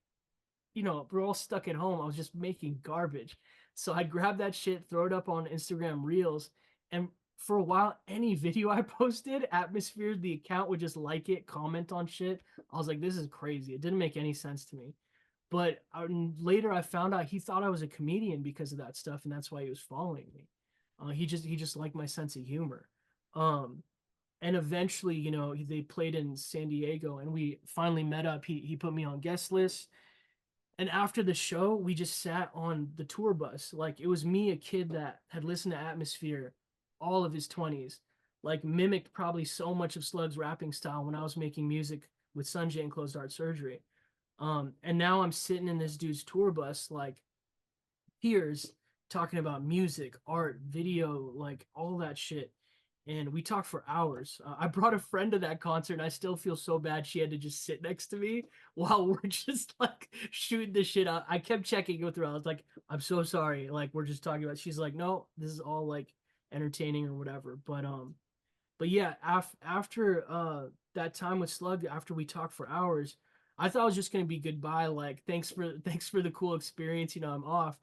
you know, we're all stuck at home. I was just making garbage. So I'd grab that shit, throw it up on Instagram Reels, and for a while, any video I posted, Atmosphere, the account would just like it, comment on shit. I was like, this is crazy. It didn't make any sense to me. But later, I found out he thought I was a comedian because of that stuff, and that's why he was following me. He just liked my sense of humor. Um, and eventually, you know, they played in San Diego, and we finally met up. He put me on guest list, and after the show, we just sat on the tour bus. Like it was me, a kid that had listened to Atmosphere all of his 20s, like mimicked probably so much of Slug's rapping style when I was making music with Sanjay and Closed Heart Surgery. And now I'm sitting in this dude's tour bus, like peers, talking about music, art, video, like all that shit. And we talked for hours. I brought a friend to that concert, and I still feel so bad she had to just sit next to me while we're just like shooting the shit out. I kept checking with her. I was like, "I'm so sorry. Like we're just talking about." She's like, "No, this is all like entertaining or whatever." But yeah, after that time with Slug, after we talked for hours, I thought it was just gonna be goodbye. Like thanks for the cool experience. You know, I'm off.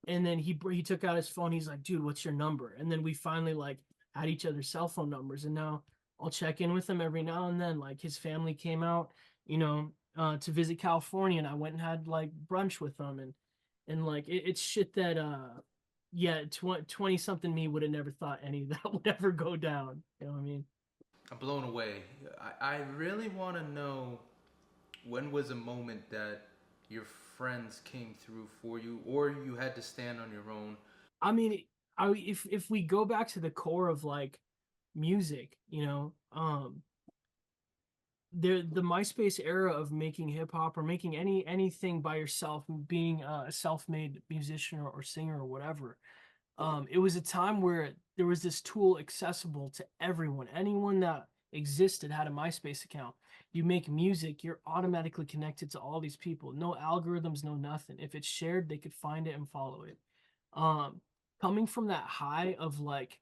And then he took out his phone. He's like, "Dude, what's your number?" And then we finally like had each other's cell phone numbers. And now I'll check in with him every now and then. Like his family came out, you know, to visit California, and I went and had like brunch with them, and like it's shit that yeah, 20 something me would have never thought any of that would ever go down. You know what I mean? I'm blown away. I really want to know when was a moment that your friends came through for you, or you had to stand on your own. I mean, if we go back to the core of like music, you know, the MySpace era of making hip hop or making anything by yourself, being a self-made musician or singer or whatever, it was a time where there was this tool accessible to everyone. Anyone that existed had a MySpace account. You make music, you're automatically connected to all these people. No algorithms, no nothing. If it's shared, they could find it and follow it. Um, Coming from that high of like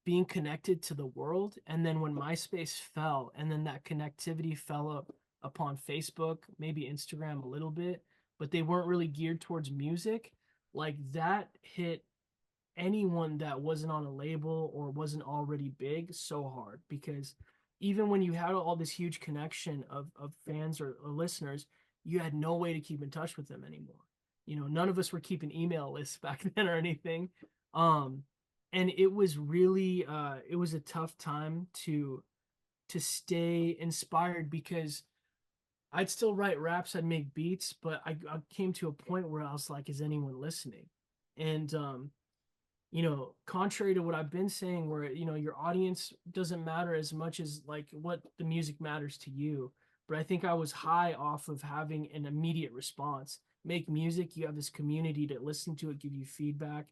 being connected to the world, and then when MySpace fell, and then that connectivity fell up upon Facebook, maybe Instagram a little bit, but they weren't really geared towards music. Like that hit anyone that wasn't on a label or wasn't already big so hard, because even when you had all this huge connection of fans or listeners, you had no way to keep in touch with them anymore. You know, none of us were keeping email lists back then or anything. um and it was really it was a tough time to stay inspired, because I'd still write raps, I'd make beats, but I came to a point where I was like, is anyone listening? And you know, contrary to what I've been saying, where, you know, your audience doesn't matter as much as like what the music matters to you. But I think I was high off of having an immediate response. Make music, you have this community to listen to it, give you feedback,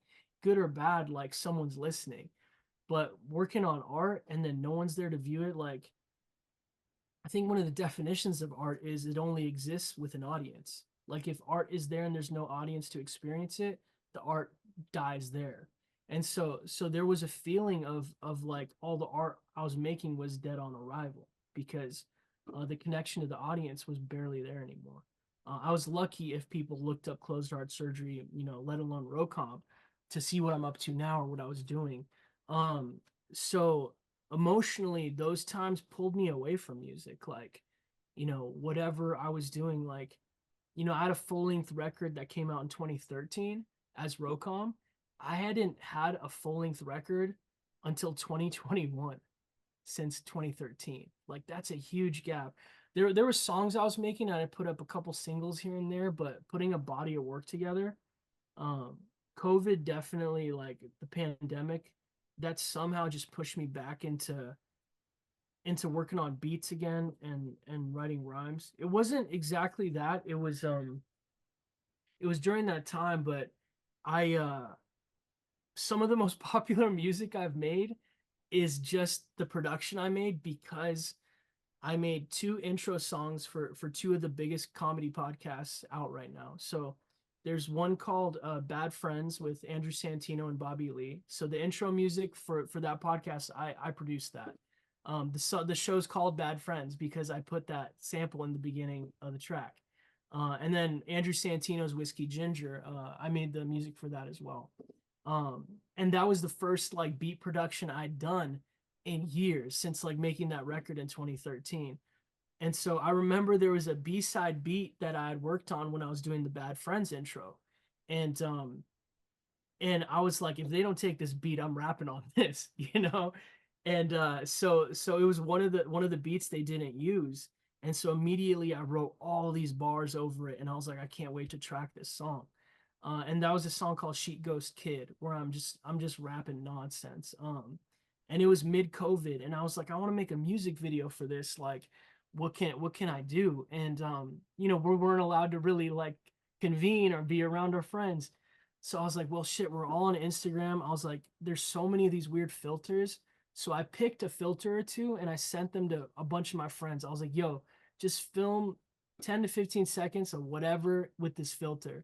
good or bad, like someone's listening. But working on art and then no one's there to view it, like I think one of the definitions of art is it only exists with an audience. Like if art is there and there's no audience to experience it, the art dies there. And so there was a feeling of like all the art I was making was dead on arrival, because the connection to the audience was barely there anymore. I was lucky if people looked up Closed Heart Surgery, you know, let alone Rocom, to see what I'm up to now or what I was doing. Um, so emotionally, those times pulled me away from music. Like, you know, whatever I was doing, like, you know, I had a full length record that came out in 2013 as Rocom. I hadn't had a full length record until 2021, since 2013. Like that's a huge gap. There were songs I was making, and I put up a couple singles here and there, but putting a body of work together, um, COVID definitely, like the pandemic, that somehow just pushed me back into working on beats again and writing rhymes. It wasn't exactly that. It was during that time, but I some of the most popular music I've made is just the production I made, because I made two intro songs for two of the biggest comedy podcasts out right now. So there's one called Bad Friends with Andrew Santino and Bobby Lee. So the intro music for that podcast, I produced that. The show's called Bad Friends because I put that sample in the beginning of the track. And then Andrew Santino's Whiskey Ginger, I made the music for that as well. And that was the first like beat production I'd done in years, since like making that record in 2013. And so I remember there was a B-side beat that I had worked on when I was doing the Bad Friends intro. And I was like, if they don't take this beat, I'm rapping on this, you know? And so it was one of the beats they didn't use. And so immediately I wrote all these bars over it, and I was like, I can't wait to track this song. And that was a song called Sheet Ghost Kid, where I'm just rapping nonsense. And it was mid COVID, and I was like, I want to make a music video for this. Like, what can I do? And you know, we weren't allowed to really like convene or be around our friends. So I was like, well, shit, we're all on Instagram. I was like, there's so many of these weird filters. So I picked a filter or two and I sent them to a bunch of my friends. I was like, yo, just film 10 to 15 seconds of whatever with this filter.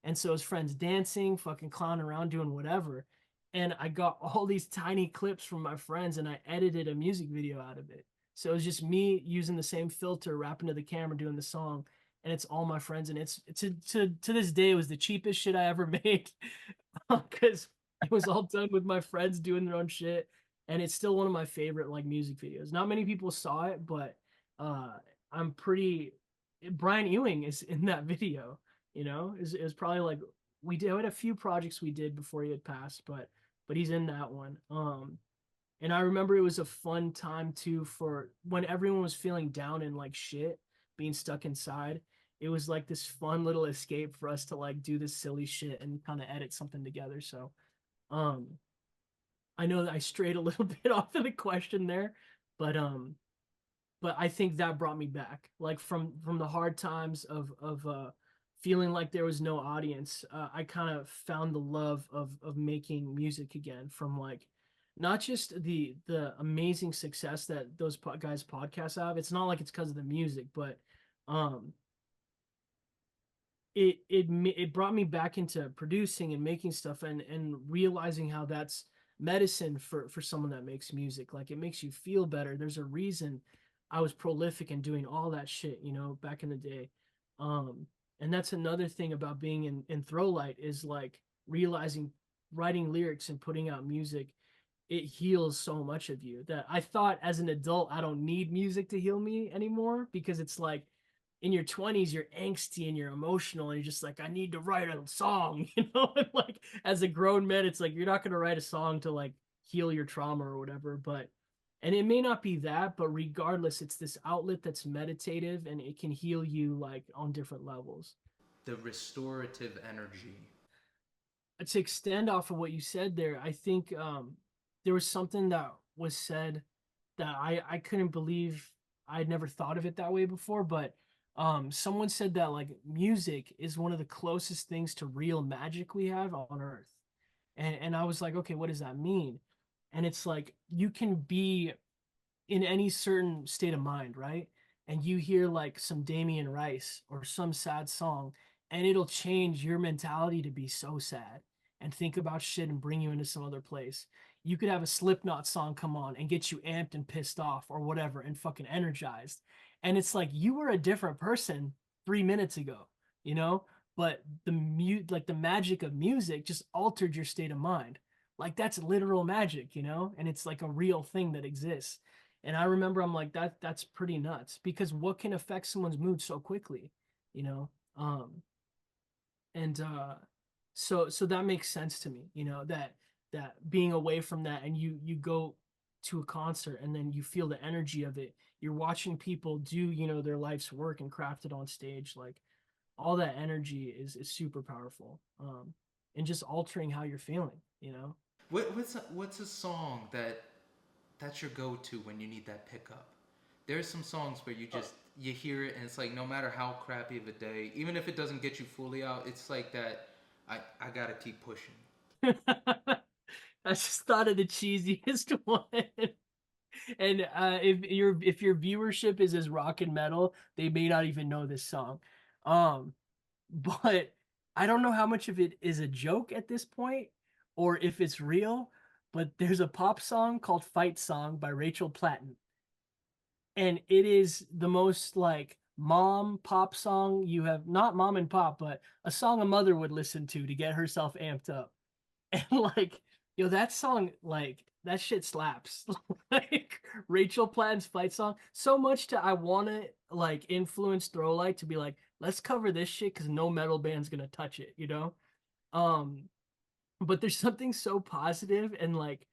And so his friends dancing, fucking clowning around, doing whatever. And I got all these tiny clips from my friends and I edited a music video out of it. So it was just me using the same filter, rapping to the camera, doing the song, and it's all my friends. And it's to this day, it was the cheapest shit I ever made because it was all done with my friends doing their own shit, and it's still one of my favorite like music videos. Not many people saw it, but uh, I'm pretty. Brian Ewing is in that video. You know, it was probably like we did. We had a few projects we did before he had passed, but he's in that one. And I remember it was a fun time too for when everyone was feeling down and like shit, being stuck inside. It was like this fun little escape for us to like do this silly shit and kind of edit something together. So, um, I know that I strayed a little bit off of the question there, but um, but I think that brought me back, like from the hard times of feeling like there was no audience. I kind of found the love of making music again from like not just the amazing success that those guys podcasts have. It's not like it's because of the music, but um it brought me back into producing and making stuff and realizing how that's medicine for someone that makes music. Like it makes you feel better. There's a reason I was prolific and doing all that shit, you know, back in the day. um and that's another thing about being in ThrowLight is like realizing writing lyrics and putting out music, it heals so much of you that I thought as an adult I don't need music to heal me anymore, because it's like in your 20s you're angsty and you're emotional and you're just like I need to write a song, you know. And like as a grown man it's like you're not going to write a song to like heal your trauma or whatever, but and it may not be that, but regardless it's this outlet that's meditative and it can heal you like on different levels. The restorative energy. To extend off of what you said there, I think there was something that was said that I couldn't believe. I'd never thought of it that way before, but someone said that like music is one of the closest things to real magic we have on Earth. And I was like, okay, what does that mean? And it's like you can be in any certain state of mind, right? And you hear like some Damien Rice or some sad song, and it'll change your mentality to be so sad and think about shit and bring you into some other place. You could have a Slipknot song come on and get you amped and pissed off or whatever and fucking energized. And it's like you were a different person 3 minutes ago, you know? But like the magic of music just altered your state of mind. Like that's literal magic, you know? And it's like a real thing that exists. And I remember I'm like that's pretty nuts, because what can affect someone's mood so quickly, you know? And so that makes sense to me, you know, that being away from that and you go to a concert and then you feel the energy of it. You're watching people do, you know, their life's work and craft it on stage. Like all that energy is super powerful. And just altering how you're feeling, you know? What's a song that's your go-to when you need that pickup? There's some songs where you hear it and it's like no matter how crappy of a day, even if it doesn't get you fully out, it's like that. I gotta keep pushing. I just thought of the cheesiest one. And if your viewership is as rock and metal, they may not even know this song. Um, but I don't know how much of it is a joke at this point or if it's real. But there's a pop song called "Fight Song" by Rachel Platten, and it is the most like mom pop song you have, not mom and pop, but a song a mother would listen to get herself amped up. And like, yo, that song, like that shit slaps. Like Rachel Platten's Fight Song, so much to I want to like influence ThrowLight to be like, let's cover this shit because no metal band's gonna touch it, you know. um but there's something so positive and like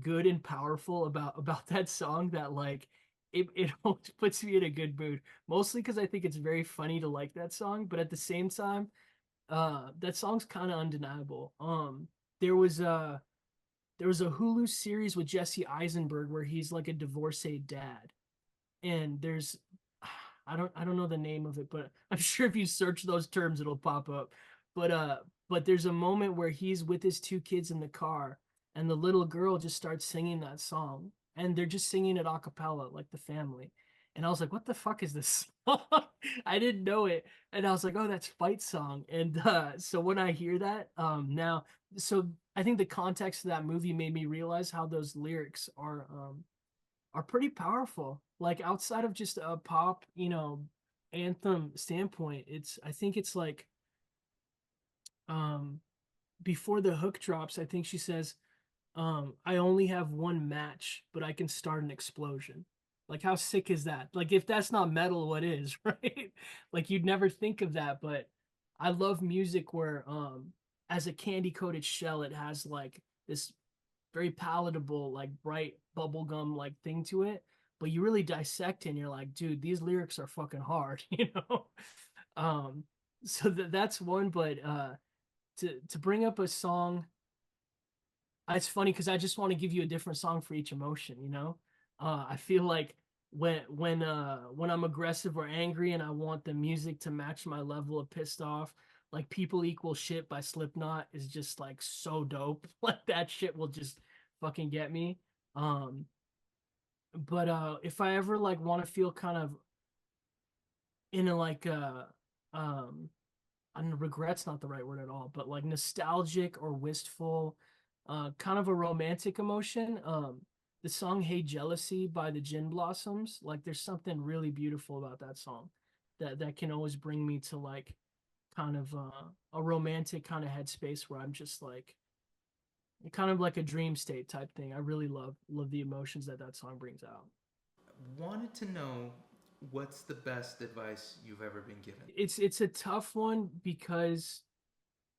good and powerful about that song that like it always puts me in a good mood. Mostly because I think it's very funny to like that song, but at the same time, that song's kind of undeniable. There was a there was a Hulu series with Jesse Eisenberg where he's like a divorcee dad, and there's I don't know the name of it, but I'm sure if you search those terms it'll pop up. But but there's a moment where he's with his two kids in the car and the little girl just starts singing that song and they're just singing it a cappella like the family. And I was like, what the fuck is this song? I didn't know it. And I was like, oh, that's Fight Song. And so when I hear that, now so I think the context of that movie made me realize how those lyrics are pretty powerful. Like outside of just a pop, anthem standpoint, it's I think it's like um before the hook drops, I think she says, I only have one match, but I can start an explosion. Like how sick is that? Like if that's not metal, what is, right? Like you'd never think of that, but I love music where as a candy coated shell, it has like this very palatable, like bright bubblegum like thing to it. But you really dissect it and you're like, dude, these lyrics are fucking hard, you know? Um, so that's one, but to bring up a song, it's funny because I just want to give you a different song for each emotion, you know? I feel like when I'm aggressive or angry and I want the music to match my level of pissed off, like People Equal Shit by Slipknot is just like so dope. Like that shit will just fucking get me. Um, but if I ever like want to feel kind of in a like um and regret's not the right word at all, but like nostalgic or wistful, kind of a romantic emotion. The song "Hey Jealousy" by the Gin Blossoms, like there's something really beautiful about that song that can always bring me to like kind of a romantic kind of headspace where I'm just like kind of like a dream state type thing. I really love the emotions that that song brings out. Wanted to know what's the best advice you've ever been given? It's a tough one because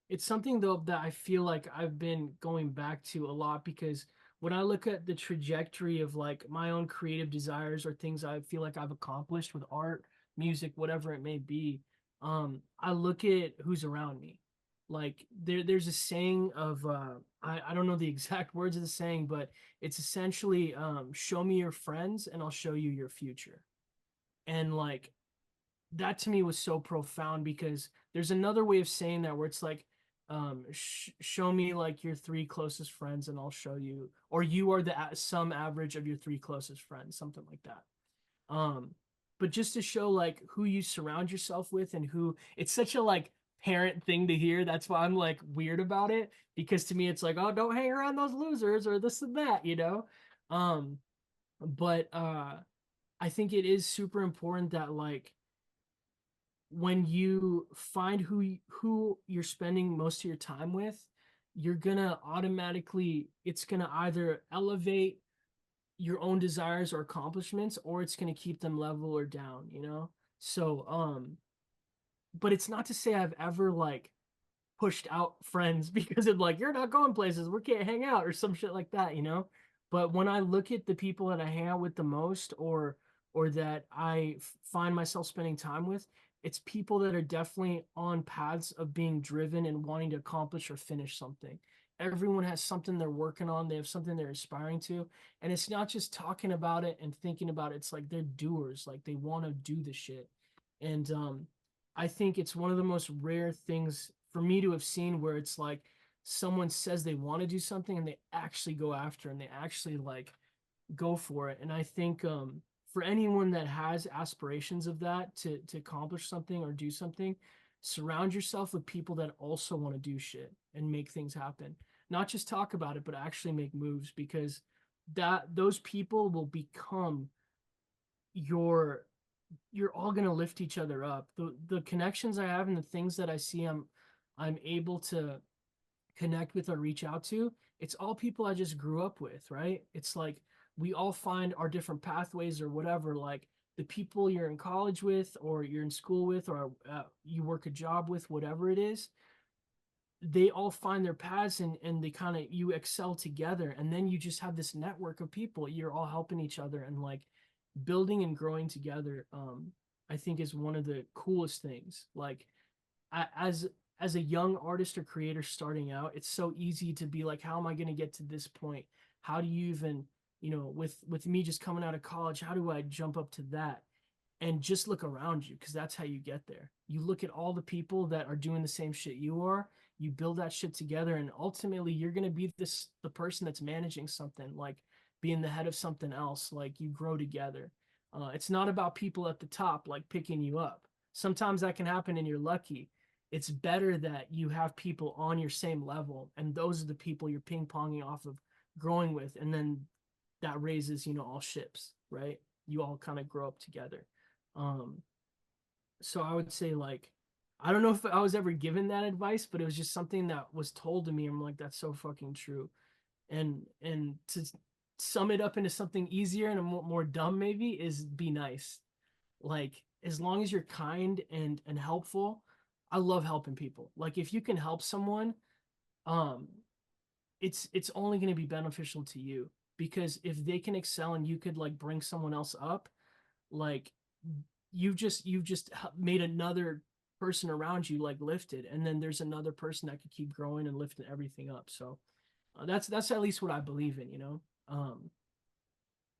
it's something though that I feel like I've been going back to a lot because when I look at the trajectory of like my own creative desires or things I feel like I've accomplished with art, music, whatever it may be, I look at who's around me. Like there's a saying of I don't know the exact words of the saying, but it's essentially show me your friends and I'll show you your future. And like that to me was so profound because there's another way of saying that where it's like show me like your three closest friends and I'll show you, or you are the sum average of your three closest friends, something like that. um but just to show like who you surround yourself with and who it's such a like parent thing to hear. That's why I'm like weird about it, because to me it's like, oh, don't hang around those losers or this and that, you know. um but I think it is super important that like when you find who you're spending most of your time with, you're gonna automatically it's gonna either elevate your own desires or accomplishments or it's gonna keep them level or down, you know? So but it's not to say I've ever like pushed out friends because of like you're not going places, we can't hang out or some shit like that, you know. But when I look at the people that I hang out with the most or that I find myself spending time with, it's people that are definitely on paths of being driven and wanting to accomplish or finish something. Everyone has something they're working on, they have something they're aspiring to, and it's not just talking about it and thinking about it, it's like they're doers, like they want to do the shit. And I think it's one of the most rare things for me to have seen where it's like someone says they want to do something and they actually go after and they actually like go for it. And I think for anyone that has aspirations of that to accomplish something or do something, surround yourself with people that also want to do shit and make things happen. Not just talk about it, but actually make moves, because that those people will become your you're all gonna lift each other up. The connections I have and the things that I see I'm able to connect with or reach out to, it's all people I just grew up with, right? It's like we all find our different pathways or whatever. Like the people you're in college with, or you're in school with, or you work a job with, whatever it is, they all find their paths, and they kind of, you excel together, and then you just have this network of people. You're all helping each other, and like building and growing together. I think is one of the coolest things. Like as a young artist or creator starting out, it's so easy to be like, how am I going to get to this point? How do you even, with me just coming out of college, how do I jump up to that? And just look around you, because that's how you get there. You look at all the people that are doing the same shit you are, you build that shit together, and ultimately you're going to be the person that's managing something, like being the head of something else. Like, you grow together. It's not about people at the top like picking you up. Sometimes that can happen and you're lucky. It's better that you have people on your same level, and those are the people you're ping ponging off of, growing with, and then that raises, all ships, right? You all kind of grow up together. um so I would say, like, I don't know if I was ever given that advice, but it was just something that was told to me. I'm like, that's so fucking true. And to sum it up into something easier and a more dumb, maybe, is be nice. Like, as long as you're kind and helpful. I love helping people. Like, if you can help someone, um it's only going to be beneficial to you, because if they can excel and you could like bring someone else up, like, you've just made another person around you like lifted, and then there's another person that could keep growing and lifting everything up. So that's at least what I believe in,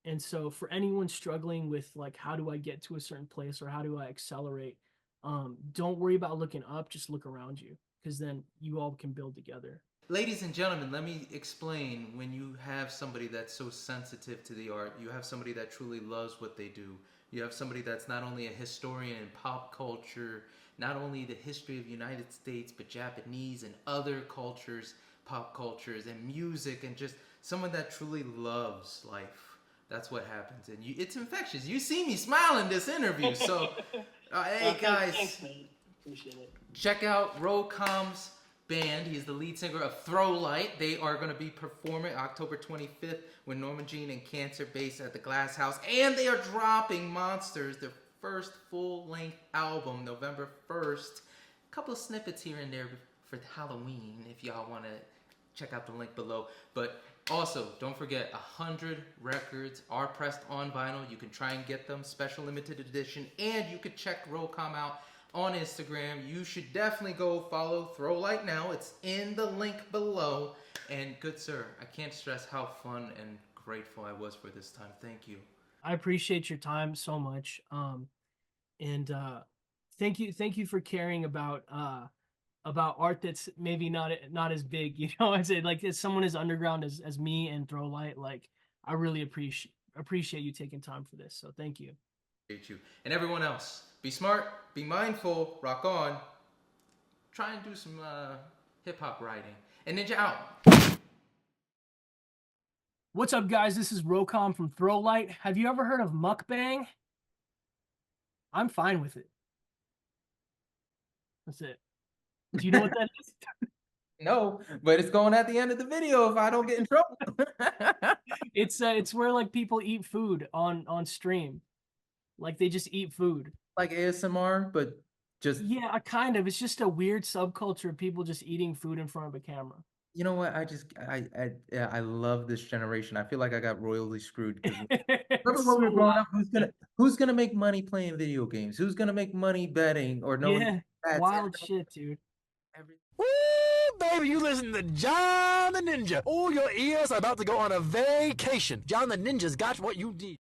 and so for anyone struggling with like, how do I get to a certain place, or how do I accelerate, don't worry about looking up, just look around you, because then you all can build together. Ladies and gentlemen, let me explain. When you have somebody that's so sensitive to the art, you have somebody that truly loves what they do. You have somebody that's not only a historian in pop culture, not only the history of the United States, but Japanese and other cultures, pop cultures, and music, and just someone that truly loves life. That's what happens. And it's infectious. You see me smile in this interview. So, hey, guys. Thanks, man. Appreciate it. Check out Rocom's band. He's the lead singer of ThrowLight. They are going to be performing October 25th with Norman Jean and Cancer Base at the Glass House. And they are dropping Monsters, their first full-length album, November 1st. A couple of snippets here and there for Halloween, if y'all want to check out the link below. But also, don't forget, 100 records are pressed on vinyl. You can try and get them, special limited edition. And you can check Rocom out on Instagram. You should definitely go follow ThrowLight now. It's in the link below. And good sir, I can't stress how fun and grateful I was for this time. Thank you. I appreciate your time so much. And thank you for caring about art that's maybe not as big, I say, like, as someone as underground as me and ThrowLight. Like, I really appreciate you taking time for this. So thank you. Appreciate you. And everyone else, be smart, be mindful, rock on. Try and do some hip-hop writing. And Ninja out. What's up, guys? This is Rocom from ThrowLight. Have you ever heard of mukbang? I'm fine with it. That's it. Do you know what that is? No, but it's going at the end of the video if I don't get in trouble. It's where like people eat food on stream. Like, they just eat food. Like ASMR, but just... Yeah, kind of. It's just a weird subculture of people just eating food in front of a camera. You know what? I love this generation. I feel like I got royally screwed. Remember when we were growing up? Who's gonna make money playing video games? Who's gonna make money betting or knowing? Yeah, wild shit, dude. Woo, baby, you listen to John the Ninja. Oh, your ears are about to go on a vacation. John the Ninja's got what you need.